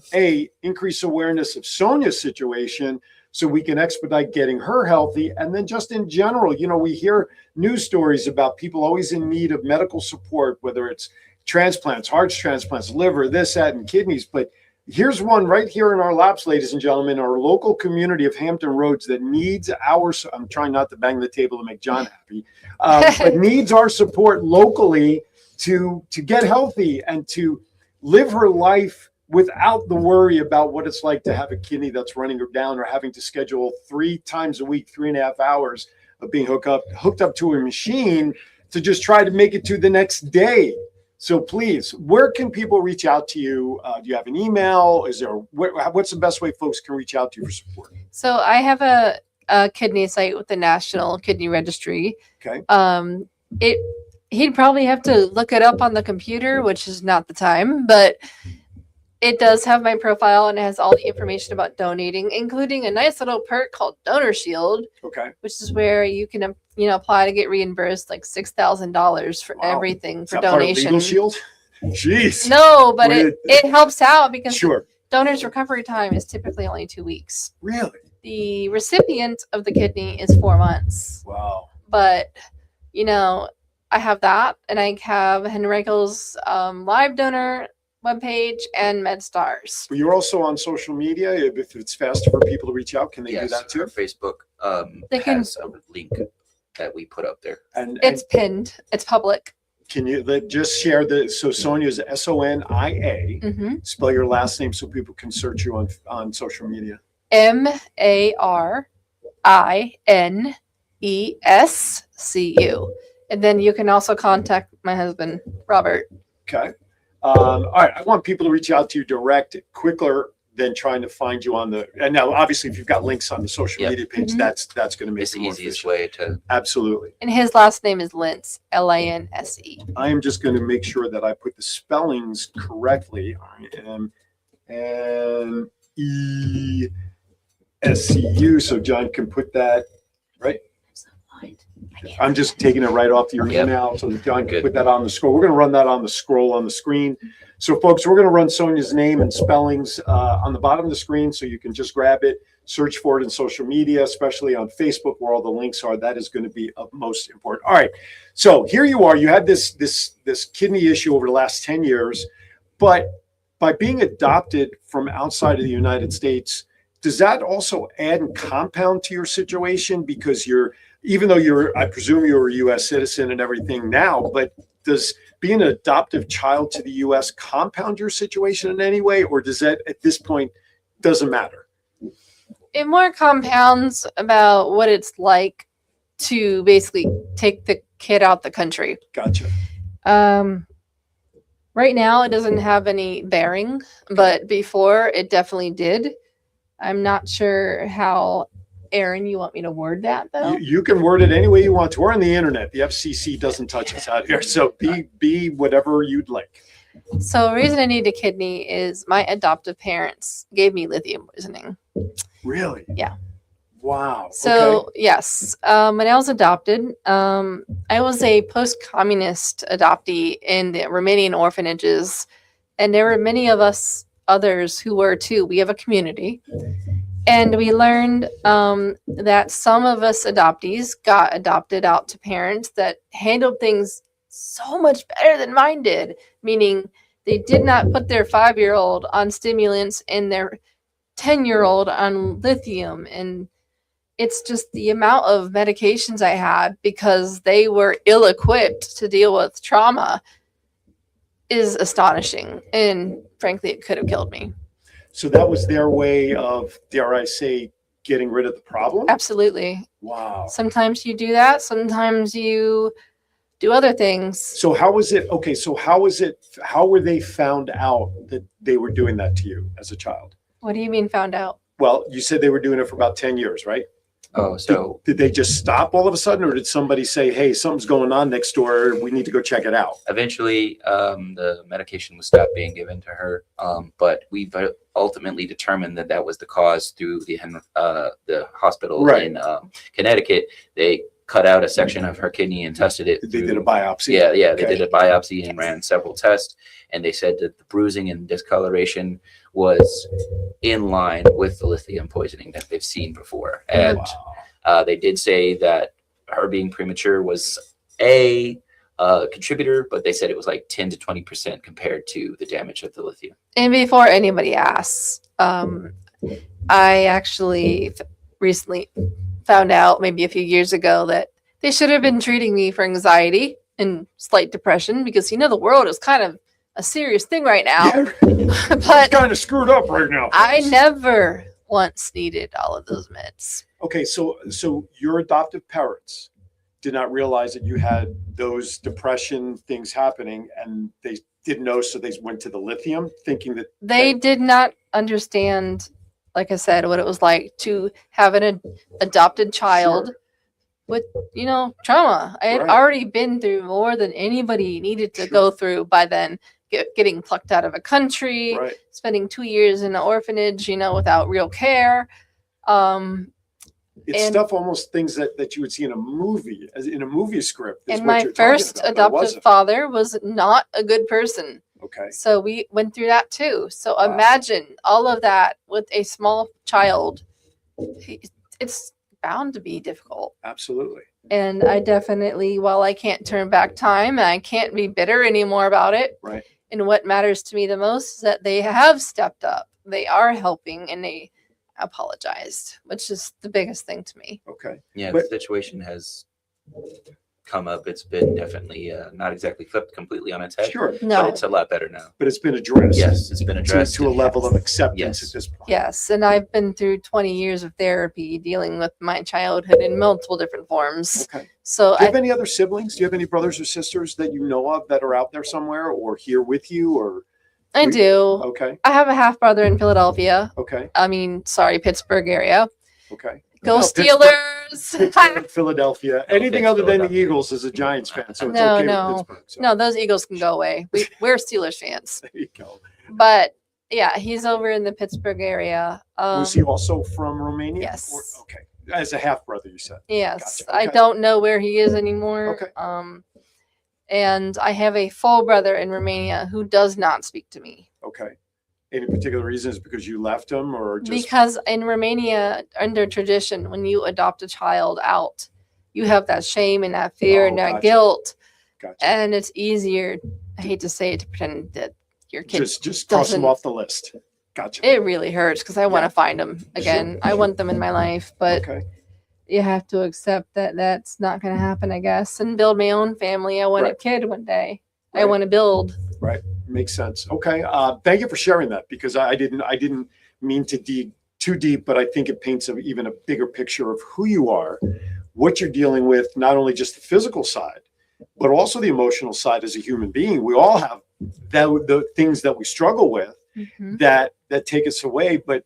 increase awareness of Sonia's situation, so we can expedite getting her healthy. And then just in general, we hear news stories about people always in need of medical support, whether it's transplants, heart transplants, liver, this, that, and kidneys. But here's one right here in our laps, ladies and gentlemen, our local community of Hampton Roads that needs I'm trying not to bang the table to make John happy, but needs our support locally to get healthy and to live her life without the worry about what it's like to have a kidney that's running her down, or having to schedule 3 times a week, 3.5 hours of being hooked up to a machine to just try to make it to the next day. So please, where can people reach out to you? Do you have an email? What's the best way folks can reach out to you for support? So I have a kidney site with the National Kidney Registry. Okay. He'd probably have to look it up on the computer, which is not the time, but it does have my profile and it has all the information about donating, including a nice little perk called Donor Shield. Okay. Which is where you can apply to get reimbursed like $6,000 for everything for donation. Legal Shield? Jeez. No, but it helps out because sure. Donors' recovery time is typically only 2 weeks. Really? The recipient of the kidney is 4 months. Wow. But I have that, and I have Henrico's live donor webpage and MedStars. But you're also on social media. If it's faster for people to reach out, can they do that too? Our Facebook has a link that we put up there. And it's pinned. It's public. Can you just share so Sonia's Sonia, spell your last name so people can search you on social media. MARINESCU. And then you can also contact my husband, Robert. Okay. All right. I want people to reach out to you direct, quicker than trying to find you and now obviously if you've got links on the social media page, that's going to make it's it the more easiest efficient. way to. Absolutely. And his last name is Linse, LINSE. I am just going to make sure that I put the spellings correctly. IMNESCU, so John can put that right. I'm just taking it right off your email so that John can put that on the scroll. We're going to run that on the scroll on the screen So, folks, we're going to run Sonia's name and spellings on the bottom of the screen, so you can just grab it, search for it in social media, especially on Facebook, where all the links are. That is going to be of most important. All right. So here you are. You had this kidney issue over the last 10 years, but by being adopted from outside of the United States, does that also add and compound to your situation? Because even though I presume you're a U.S. citizen and everything now, but does being an adoptive child to the U.S. compound your situation in any way, or does that at this point doesn't matter? It more compounds about what it's like to basically take the kid out the country. Gotcha. Right now, it doesn't have any bearing, but before it definitely did. I'm not sure how, Aaron, you want me to word that though? You can word it any way you want to. We're on the internet. The FCC doesn't touch us out here. So be whatever you'd like. So the reason I need a kidney is my adoptive parents gave me lithium poisoning. Really? Yeah. Wow. So okay. yes, when I was adopted, I was a post-communist adoptee in the Romanian orphanages, and there were many of us others who were too. We have a community, and we learned that some of us adoptees got adopted out to parents that handled things so much better than mine did, meaning they did not put their 5-year-old on stimulants and their 10-year-old on lithium. And it's just the amount of medications I had because they were ill-equipped to deal with trauma is astonishing. And frankly, it could have killed me. So that was their way of, dare I say, getting rid of the problem? Absolutely. Wow. Sometimes you do that. Sometimes you do other things. So how was it? Okay. So how were they found out that they were doing that to you as a child? What do you mean found out? Well, you said they were doing it for about 10 years, right? Oh, so Did they just stop all of a sudden, or did somebody say, hey, something's going on next door, we need to go check it out? eventually, the medication was stopped being given to her. But we've ultimately determined that that was the cause through the hospital Right. in Connecticut. They cut out a section of her kidney and tested it. They did a through- biopsy? Yeah, they Okay. did a biopsy and ran several tests, and they said that the bruising and discoloration was in line with the lithium poisoning that they've seen before. And Wow. they did say that her being premature was a contributor, but they said it was like 10 to 20% compared to the damage of the lithium. And before anybody asks, I actually recently found out maybe a few years ago that they should have been treating me for anxiety and slight depression because, the world is kind of a serious thing right now. Yeah, it's But kind of screwed up right now. I never once needed all of those meds. Okay, so your adoptive parents did not realize that you had those depression things happening, and they didn't know, so they went to the lithium, thinking that They did not understand, like I said, what it was like to have an adopted child Sure. with, trauma. I had Right. already been through more than anybody needed to Sure. go through by then. Getting plucked out of a country, right. spending 2 years in an orphanage, without real care. It's And- stuff, almost things that you would see in a movie, as in a movie script. is And what my you're talking first about, but it adoptive wasn't. father was not a good person. Okay. So we went through that too. So Wow. imagine all of that with a small child. It's bound to be difficult. Absolutely. And I definitely, while I can't turn back time, I can't be bitter anymore about it. Right. And what matters to me the most is that they have stepped up. They are helping and they apologized, which is the biggest thing to me. Okay. Yeah, But- the situation has come up. It's been definitely not exactly flipped completely on its head, Sure. but No. it's a lot better now. But it's been addressed. Yes, it's been To, addressed. to a level of acceptance Yes. at this point. Yes. And I've been through 20 years of therapy dealing with my childhood in multiple different forms. Okay. So Do you I have any other siblings? Do you have any brothers or sisters that you know of that are out there somewhere or here with you? Or do. okay, I have a half brother in Philadelphia. okay, Pittsburgh area. okay. Go Well, Steelers! Pittsburgh, Philadelphia. Anything Okay, other than the Philadelphia. Eagles is a Giants fan, so it's No, okay no. with Pittsburgh. So No, those Eagles can go away. We're Steelers fans. there you go. But yeah, he's over in the Pittsburgh area. Was he also from Romania? yes. Or- okay, as a half brother, you said. Yes. Gotcha. I Okay. don't know where he is anymore. Okay. And I have a full brother in Romania who does not speak to me. Okay. Any particular reasons because you left him or just Because in Romania, under tradition, when you adopt a child out, you have that shame and that fear and that gotcha. guilt. Gotcha. And it's easier, I hate to say it, to pretend that your kid Just cross them doesn't- off the list. Gotcha. it really hurts because I want Yeah. to find them again. I want them in my life, but Okay. you have to accept that that's not going to happen, I guess, and build my own family. I want Right. a kid one day. I Right. want to build. Makes sense. Okay. Thank you for sharing that because I didn't mean to dig too deep, but I think it paints even a bigger picture of who you are, what you're dealing with, not only just the physical side, but also the emotional side as a human being. We all have the things that we struggle with Mhm. that take us away, but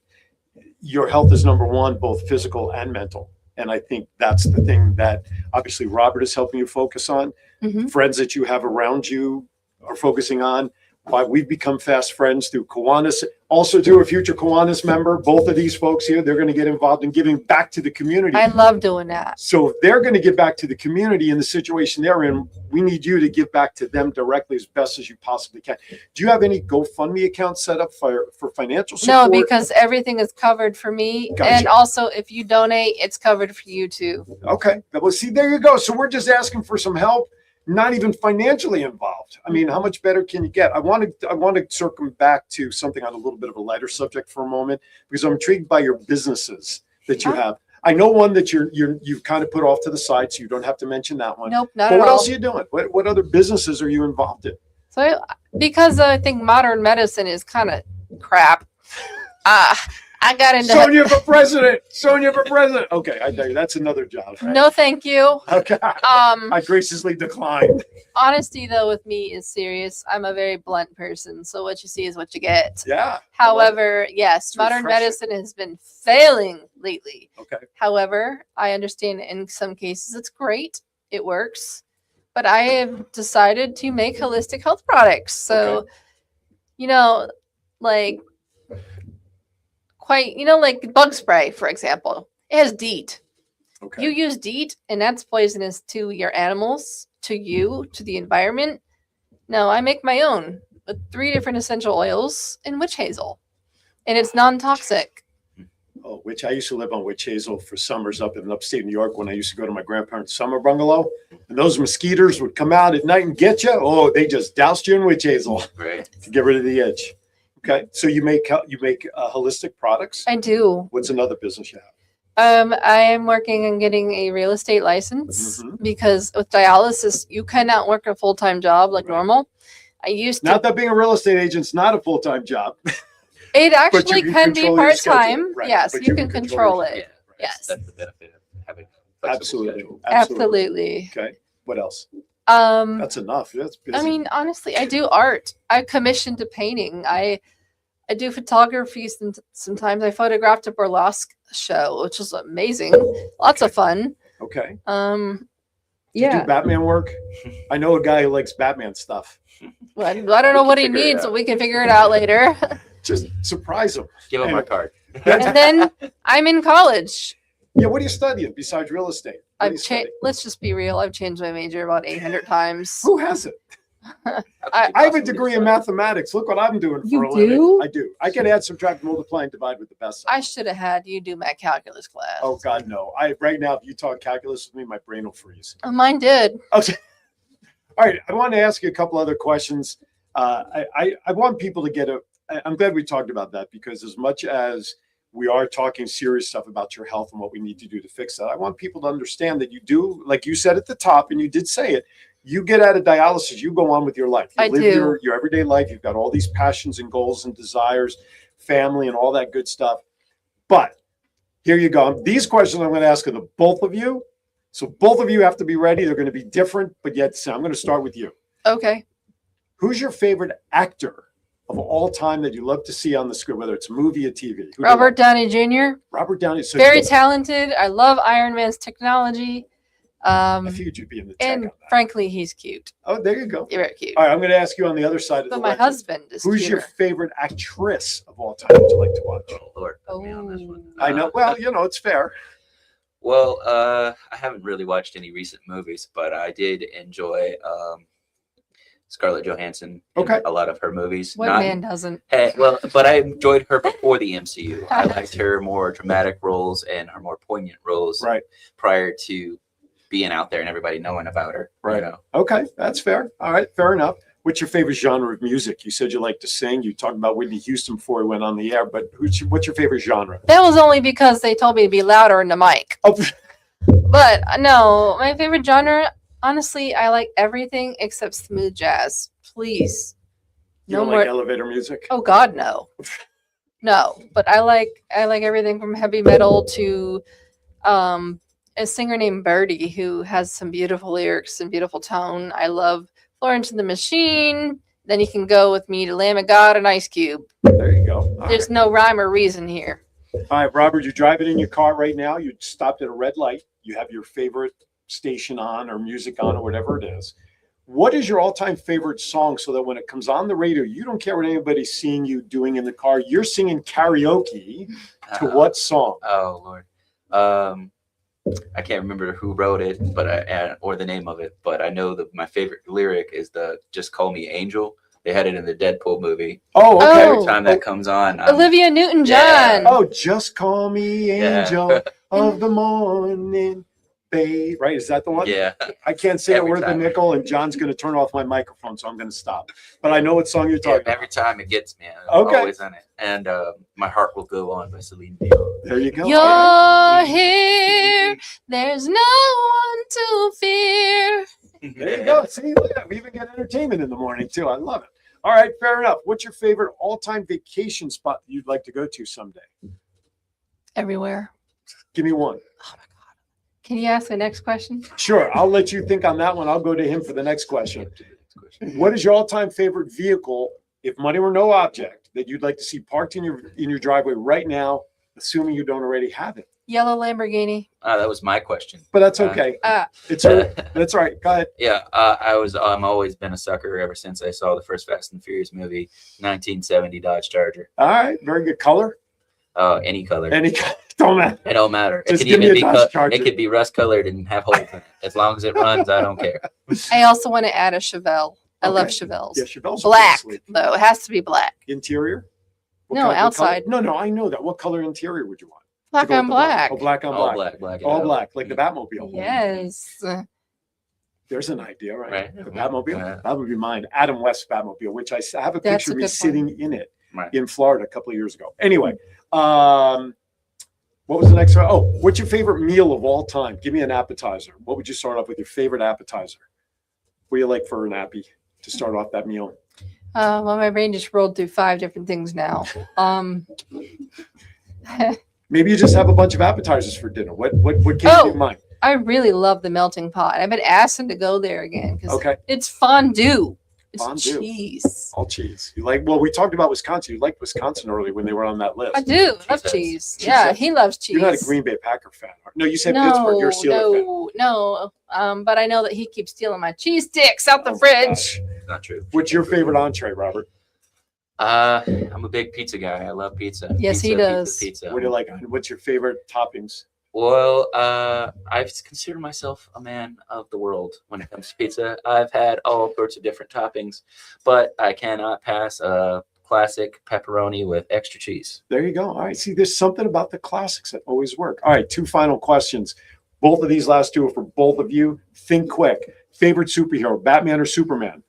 your health is number one, both physical and mental. And I think that's the thing that obviously Robert is helping you focus on. Mhm. Friends that you have around you are focusing on. Why we've become fast friends through Kiwanis, also to a future Kiwanis member. Both of these folks here, they're going to get involved in giving back to the community. I love doing that. So if they're going to give back to the community in the situation they're in, we need you to give back to them directly as best as you possibly can. Do you have any GoFundMe accounts set up for financial No, support? because everything is covered for me. Gotcha. And also, if you donate, it's covered for you too. Okay. Well, see, there you go. So we're just asking for some help, not even financially involved. I mean, how much better can you get? I want to circle back to something on a little bit of a lighter subject for a moment because I'm intrigued by your businesses that you have. I know one that you've kind of put off to the side, so you don't have to mention that one. Nope, not But at what all. else are you doing? What other businesses are you involved in? So, because I think modern medicine is kind of crap, I got into Sonia for president. Sonia for president. Okay, I tell you, that's another job. no, thank you. Okay. I graciously declined. Honesty though with me is serious. I'm a very blunt person, so what you see is what you get. Yeah. However, yes, It's modern refreshing. medicine has been failing lately. Okay. However, I understand in some cases it's great, it works, but I have decided to make holistic health products. So, Okay. you know, like like bug spray, for example, it has DEET. Okay. You use DEET, and that's poisonous to your animals, to you, to the environment. No, I make my own with 3 different essential oils and witch hazel, and it's non-toxic. Oh, which I used to live on witch hazel for summers up in upstate New York when I used to go to my grandparents' summer bungalow. And those mosquitoes would come out at night and get you. Oh, they just doused you in witch hazel Right. to get rid of the itch. Okay, so you make holistic products. I do. What's another business you have? I am working on getting a real estate license Mhm. because with dialysis, you cannot work a full-time job like Right. normal. I used to. Not that being a real estate agent's not a full-time job. It actually can can be control your schedule. part-time. Right, Yes, but you you can can control control your it. Yeah. Yes. That's the benefit of having a flexible Absolutely. schedule. Absolutely. Okay, what else? Um, That's enough. That's busy. I mean, honestly, I do art. I commissioned a painting. I do photography. Sometimes I photographed a burlesque show, which was amazing. Lots of fun. Okay. Um, Do you yeah. do Batman work? I know a guy who likes Batman stuff. Well, I don't know We what can he figure it needs, out. but we can figure it out later. Just surprise him. Give them our card. And then I'm in college. Yeah, what are you studying besides real estate? What do you study? Let's just be real. I've changed my major about 800 times. Who hasn't? I I have a degree in mathematics. Look what I'm doing for You a living. do? I do. I can add, subtract, multiply, and divide with the best. I should have had you do my calculus class. Oh God, no! Right now, if you talk calculus with me, my brain will freeze. Mine did. Okay. All right. I want to ask you a couple other questions. I want people to get I'm glad we talked about that because as much as we are talking serious stuff about your health and what we need to do to fix that, I want people to understand that you do, like you said at the top, and you did say it. You get out of dialysis, you go on with your life. You I live do. your everyday life. You've got all these passions and goals and desires, family, and all that good stuff. But here you go. These questions I'm going to ask of the both of you. So both of you have to be ready. They're going to be different, but yet I'm going to start with you. Okay. Who's your favorite actor of all time that you love to see on the screen, whether it's a movie or TV? Who do you Robert like? Downey Jr. Robert Downey. So Very talented. I love Iron Man's technology. I figured you'd be in the tech on And that. frankly, he's cute. Oh, there you go. You're very cute. All right, I'm going to ask you on the other side of But the my lecture. husband is Who's cuter. your favorite actress of all time that you like to watch? Oh, Lord. put me on this one. I know. Well, it's fair. Well, I haven't really watched any recent movies, but I did enjoy Scarlett Johansson in Okay. a lot of her movies. What Not- man doesn't? well, but I enjoyed her before the MCU. I liked her more dramatic roles and her more poignant roles Right. prior to being out there and everybody knowing about her. Right. You know? Okay, that's fair. All right, fair enough. What's your favorite genre of music? You said you like to sing. You talked about Whitney Houston before we went on the air, but what's your favorite genre? That was only because they told me to be louder in the mic. Oh, But no, my favorite genre, honestly, I like everything except smooth jazz. Please. you No don't more. like elevator music? Oh God, no. No, but I like everything from heavy metal to a singer named Birdie who has some beautiful lyrics and beautiful tone. I love Florence and the Machine. Then you can go with me to Lamb of God and Ice Cube. There you go. All There's no rhyme or reason here. right, Robert, you're driving in your car right now. You stopped at a red light. You have your favorite station on or music on or whatever it is. What is your all-time favorite song so that when it comes on the radio, you don't care what anybody's seeing you doing in the car. You're singing karaoke to what song? Oh Lord. I can't remember who wrote it, but or the name of it, but I know that my favorite lyric is the "Just Call Me Angel." They had it in the Deadpool movie. Oh, okay. Oh. Every time that comes on, I'm- Olivia Newton-John. Yeah. Oh, just call me angel Yeah. of the morning, babe. Right? Is that the one? yeah, I can't say a Every word the time. nickel, and John's going to turn off my microphone, so I'm going to stop. But I know what song you're talking every about. time it gets me. I'm Okay. always on it. And "My Heart Will Go On" by Celine Dion. There you go. You're here. There's no one to fear. There you go. See, look at that. We even get entertainment in the morning, too. I love it. All right, fair enough. What's your favorite all-time vacation spot that you'd like to go to someday? Everywhere. Give me one. Oh my God. Can you ask the next question? Sure, I'll let you think on that one. I'll go to him for the next question. What is your all-time favorite vehicle, if money were no object, that you'd like to see parked in your driveway right now, assuming you don't already have it? Yellow Lamborghini. That was my question. But that's okay. Uh, It's that's all right. Go ahead. Yeah, I'm always been a sucker ever since I saw the first Fast and Furious movie, 1970 Dodge Charger. All right, very good color. Any color. Any don't matter. It don't matter. Just It give can me even a be Dodge Charger. it could be rust colored and have holes in it. As long as it runs, I don't care. I also want to add a Chevelle. I love Okay. Chevelles. Yeah, Chevelles. are Black, pretty sweet. though. It has to be black. Interior. No, color- outside. No, I know that. What color interior would you want? Black To go with on the black. Oh, black on All black. black. All black, like the Batmobile. Yes. There's an idea, right? Right. The Batmobile. Yeah. That would be mine. Adam West Batmobile, which I have a That's picture a of me good sitting in it Right. in Florida a couple of years ago. Anyway, what was the next one? Oh, what's your favorite meal of all time? Give me an appetizer. What would you start off with your favorite appetizer? What do you like for an appy to start off that meal? Well, my brain just rolled through 5 different things now. Maybe you just have a bunch of appetizers for dinner. What came to Oh. your mind? I really love the melting pot. I've been asking to go there again because Okay, it's fondue. It's Fondue. cheese. all cheese. You like? Well, we talked about Wisconsin. You liked Wisconsin earlier when they were on that list. I do love Cheese cheese. Cheese Yeah, heads. he loves cheese. You're not a Green Bay Packer fan. No, you said no, Pittsburgh. You're a Steeler fan. no. But I know that he keeps stealing my cheese sticks out the Oh, fridge. gosh. Not true. What's your favorite entree, Robert? I'm a big pizza guy. I love pizza. Yes, he Pizza, does. Pizza. What do you like? What's your favorite toppings? Well, I consider myself a man of the world when it comes to pizza. I've had all sorts of different toppings, but I cannot pass a classic pepperoni with extra cheese. There you go. All right. See, there's something about the classics that always work. All right. 2 final questions. Both of these last 2 are for both of you. Think quick. Favorite superhero, Batman or Superman?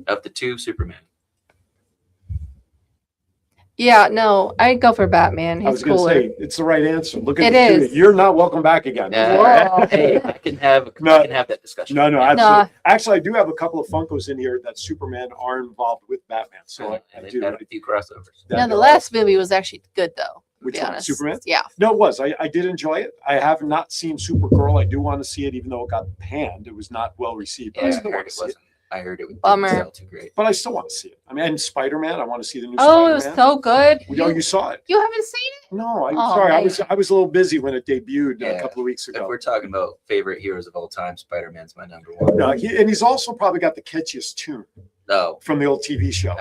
Of the 2, Superman. Yeah, no, I'd go for Batman. I was He's going to cooler. say, it's the right answer. Look at It the is. shooting. You're not welcome back again. Whoa. Hey, I can have No. that discussion. No, Nah. absolutely. Actually, I do have a couple of Funkos in here that Superman are involved with Batman. So I and they've do. had a few crossovers. No, the last movie was actually good though. To Which be one? honest. Superman? Yeah. No, it was. I did enjoy it. I have not seen Supergirl. I do want to see it, even though it got panned. It was not well received. But Yeah, I I still heard want to it see it. wasn't. I heard it didn't Bummer. sell too great. But I still want to see it. I mean, and Spider-Man. I want to see the new Oh, it was Spider-Man. so good. Oh, you saw it? You haven't seen it? No, I'm Oh, sorry. man. I was a little busy when it debuted a Yeah. couple of weeks If ago. we're talking about favorite heroes of all time, Spider-Man's my number one. No, and he's also probably got the catchiest tune. No. from the old TV show.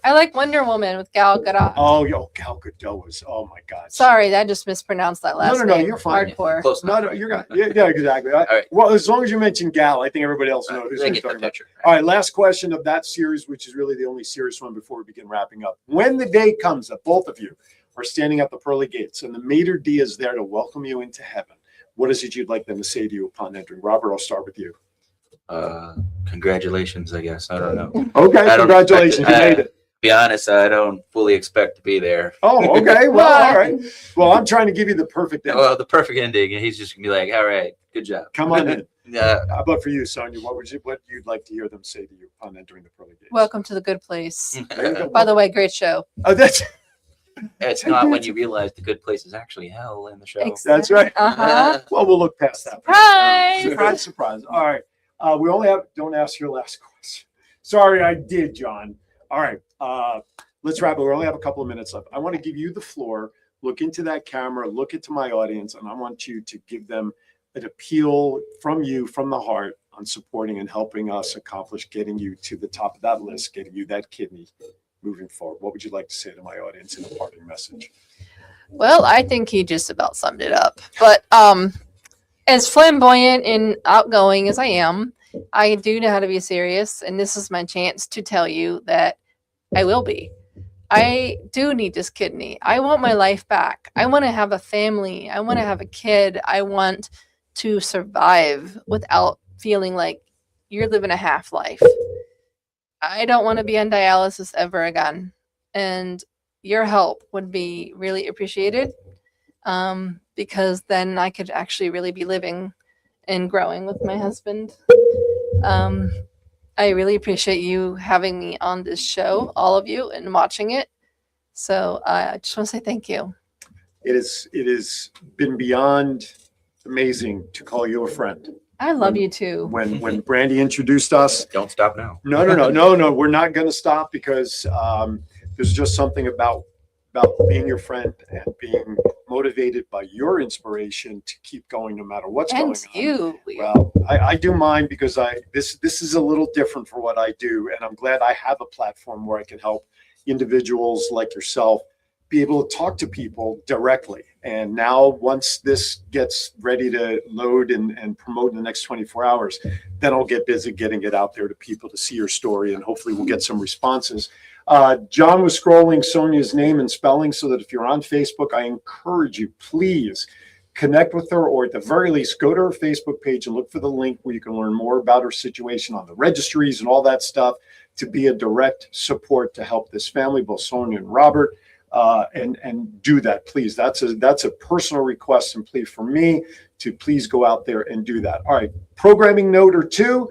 I like Wonder Woman with Gal Gadot. Oh, Gal Gadot was. Oh my God. Sorry, I just mispronounced that last No, name. you're fine. Hardcore. Close enough. No, you're not. Yeah, exactly. right. Well, as long as you mention Gal, I think everybody else knows who's They you're get the talking about. picture. All right, last question of that series, which is really the only serious one before we begin wrapping up. When the day comes that both of you are standing at the pearly gates and the maitre d' is there to welcome you into heaven, what is it you'd like them to say to you upon entering? Robert, I'll start with you. Congratulations, I guess. I don't know. Okay, I don't congratulations, expect you it. made it. Be honest, I don't fully expect to be there. Oh, okay. Well, all right. Well, I'm trying to give you the perfect ending. Well, the perfect ending. He's just gonna be like, "All right, good job." Come on in. Yeah. How about for you, Sonia? What you'd like to hear them say to you upon entering the pearly gates? Welcome to the good place. There you go. By the way, great show. Oh, that's It's not when you realize the good place is actually hell in the show. That's right. Uh-huh. Well, we'll look past that. Surprise! Surprise, surprise. All right. We only have, don't ask your last question. Sorry, I did, John. All right. Let's wrap it. We only have a couple of minutes left. I want to give you the floor. Look into that camera, look into my audience, and I want you to give them an appeal from you, from the heart, on supporting and helping us accomplish getting you to the top of that list, getting you that kidney moving forward. What would you like to say to my audience in a parting message? Well, I think he just about summed it up. But as flamboyant and outgoing as I am, I do know how to be serious, and this is my chance to tell you that I will be. I do need this kidney. I want my life back. I want to have a family. I want to have a kid. I want to survive without feeling like you're living a half life. I don't want to be on dialysis ever again. And your help would be really appreciated, because then I could actually really be living and growing with my husband. I really appreciate you having me on this show, all of you, and watching it. So I just want to say thank you. It has been beyond amazing to call you a friend. I love you too. When Brandy introduced us, Don't stop now. no, we're not going to stop, because there's just something about being your friend and being motivated by your inspiration to keep going no matter what's going on. And you, Leo. Well, I do mine, because this is a little different for what I do, and I'm glad I have a platform where I can help individuals like yourself be able to talk to people directly. And now, once this gets ready to load and promote in the next 24 hours, then I'll get busy getting it out there to people to see your story, and hopefully we'll get some responses. John was scrolling Sonia's name and spelling, so that if you're on Facebook, I encourage you, please connect with her, or at the very least, go to her Facebook page and look for the link where you can learn more about her situation on the registries and all that stuff, to be a direct support to help this family, both Sonia and Robert. And do that, please. That's a personal request and plea for me to please go out there and do that. All right, programming note or two.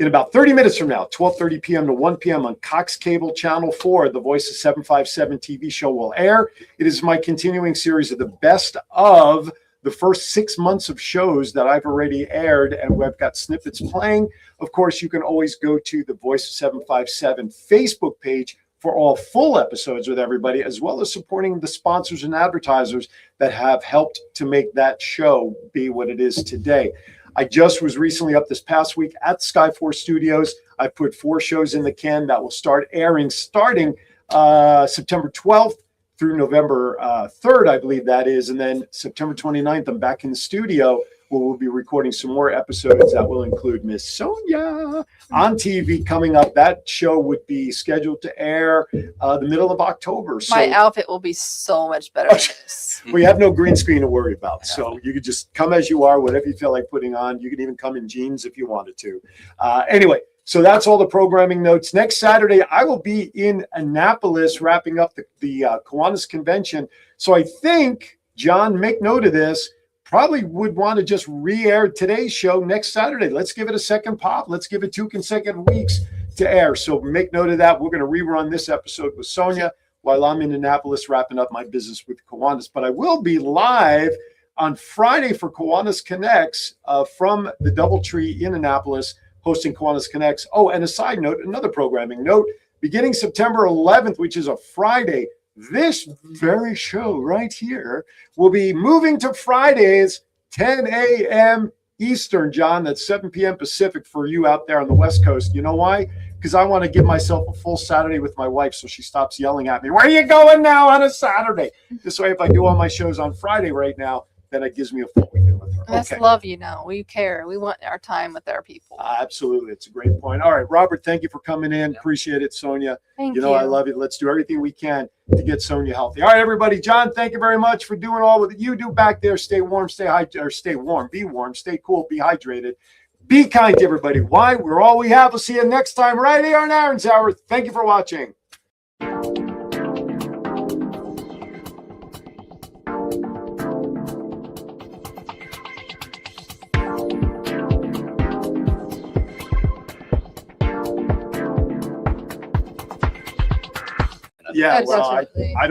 In about 30 minutes from now, 12:30 p.m. to 1 p.m. on Cox Cable Channel 4, the Voice of 757 TV show will air. It is my continuing series of the best of the first 6 months of shows that I've already aired, and we've got snippets playing. Of course, you can always go to the Voice of 757 Facebook page for all full episodes with everybody, as well as supporting the sponsors and advertisers that have helped to make that show be what it is today. I just was recently up this past week at Skyforce Studios. I put 4 shows in the can that will start airing starting September 12th through November 3rd, I believe that is. And then September 29th, I'm back in the studio, where we'll be recording some more episodes that will include Miss Sonia on TV coming up. That show would be scheduled to air the middle of October. So My outfit will be so much better than this. we have no green screen to worry about. So you could just come as you are, whatever you feel like putting on. You can even come in jeans if you wanted to. Anyway, so that's all the programming notes. Next Saturday, I will be in Annapolis wrapping up the Kiwanis Convention. So I think, John, make note of this, probably would want to just re-air today's show next Saturday. Let's give it a second pop. Let's give it 2 consecutive weeks to air. So make note of that. We're going to rerun this episode with Sonia while I'm in Annapolis wrapping up my business with Kiwanis. But I will be live on Friday for Kiwanis Connects from the DoubleTree in Annapolis, hosting Kiwanis Connects. Oh, and a side note, another programming note, beginning September 11th, which is a Friday, this very show right here will be moving to Fridays, 10 a.m. Eastern, John. That's 7 p.m. Pacific for you out there on the West Coast. You know why? Because I want to give myself a full Saturday with my wife so she stops yelling at me. Where are you going now on a Saturday? This way, if I do all my shows on Friday right now, then it gives me a full weekend with her. That's Okay. love, you know. We care. We want our time with our people. Absolutely. It's a great point. All right, Robert, thank you for coming in. Appreciate it, Sonia. Thank You you. know, I love you. Let's do everything we can to get Sonia healthy. All right, everybody. John, thank you very much for doing all that you do back there. Stay warm, stay warm, be warm, stay cool, be hydrated. Be kind to everybody. Why? We're all we have. We'll see you next time right here on Aaron's Hour. Thank you for watching. Yeah, Yeah, well, definitely. I don't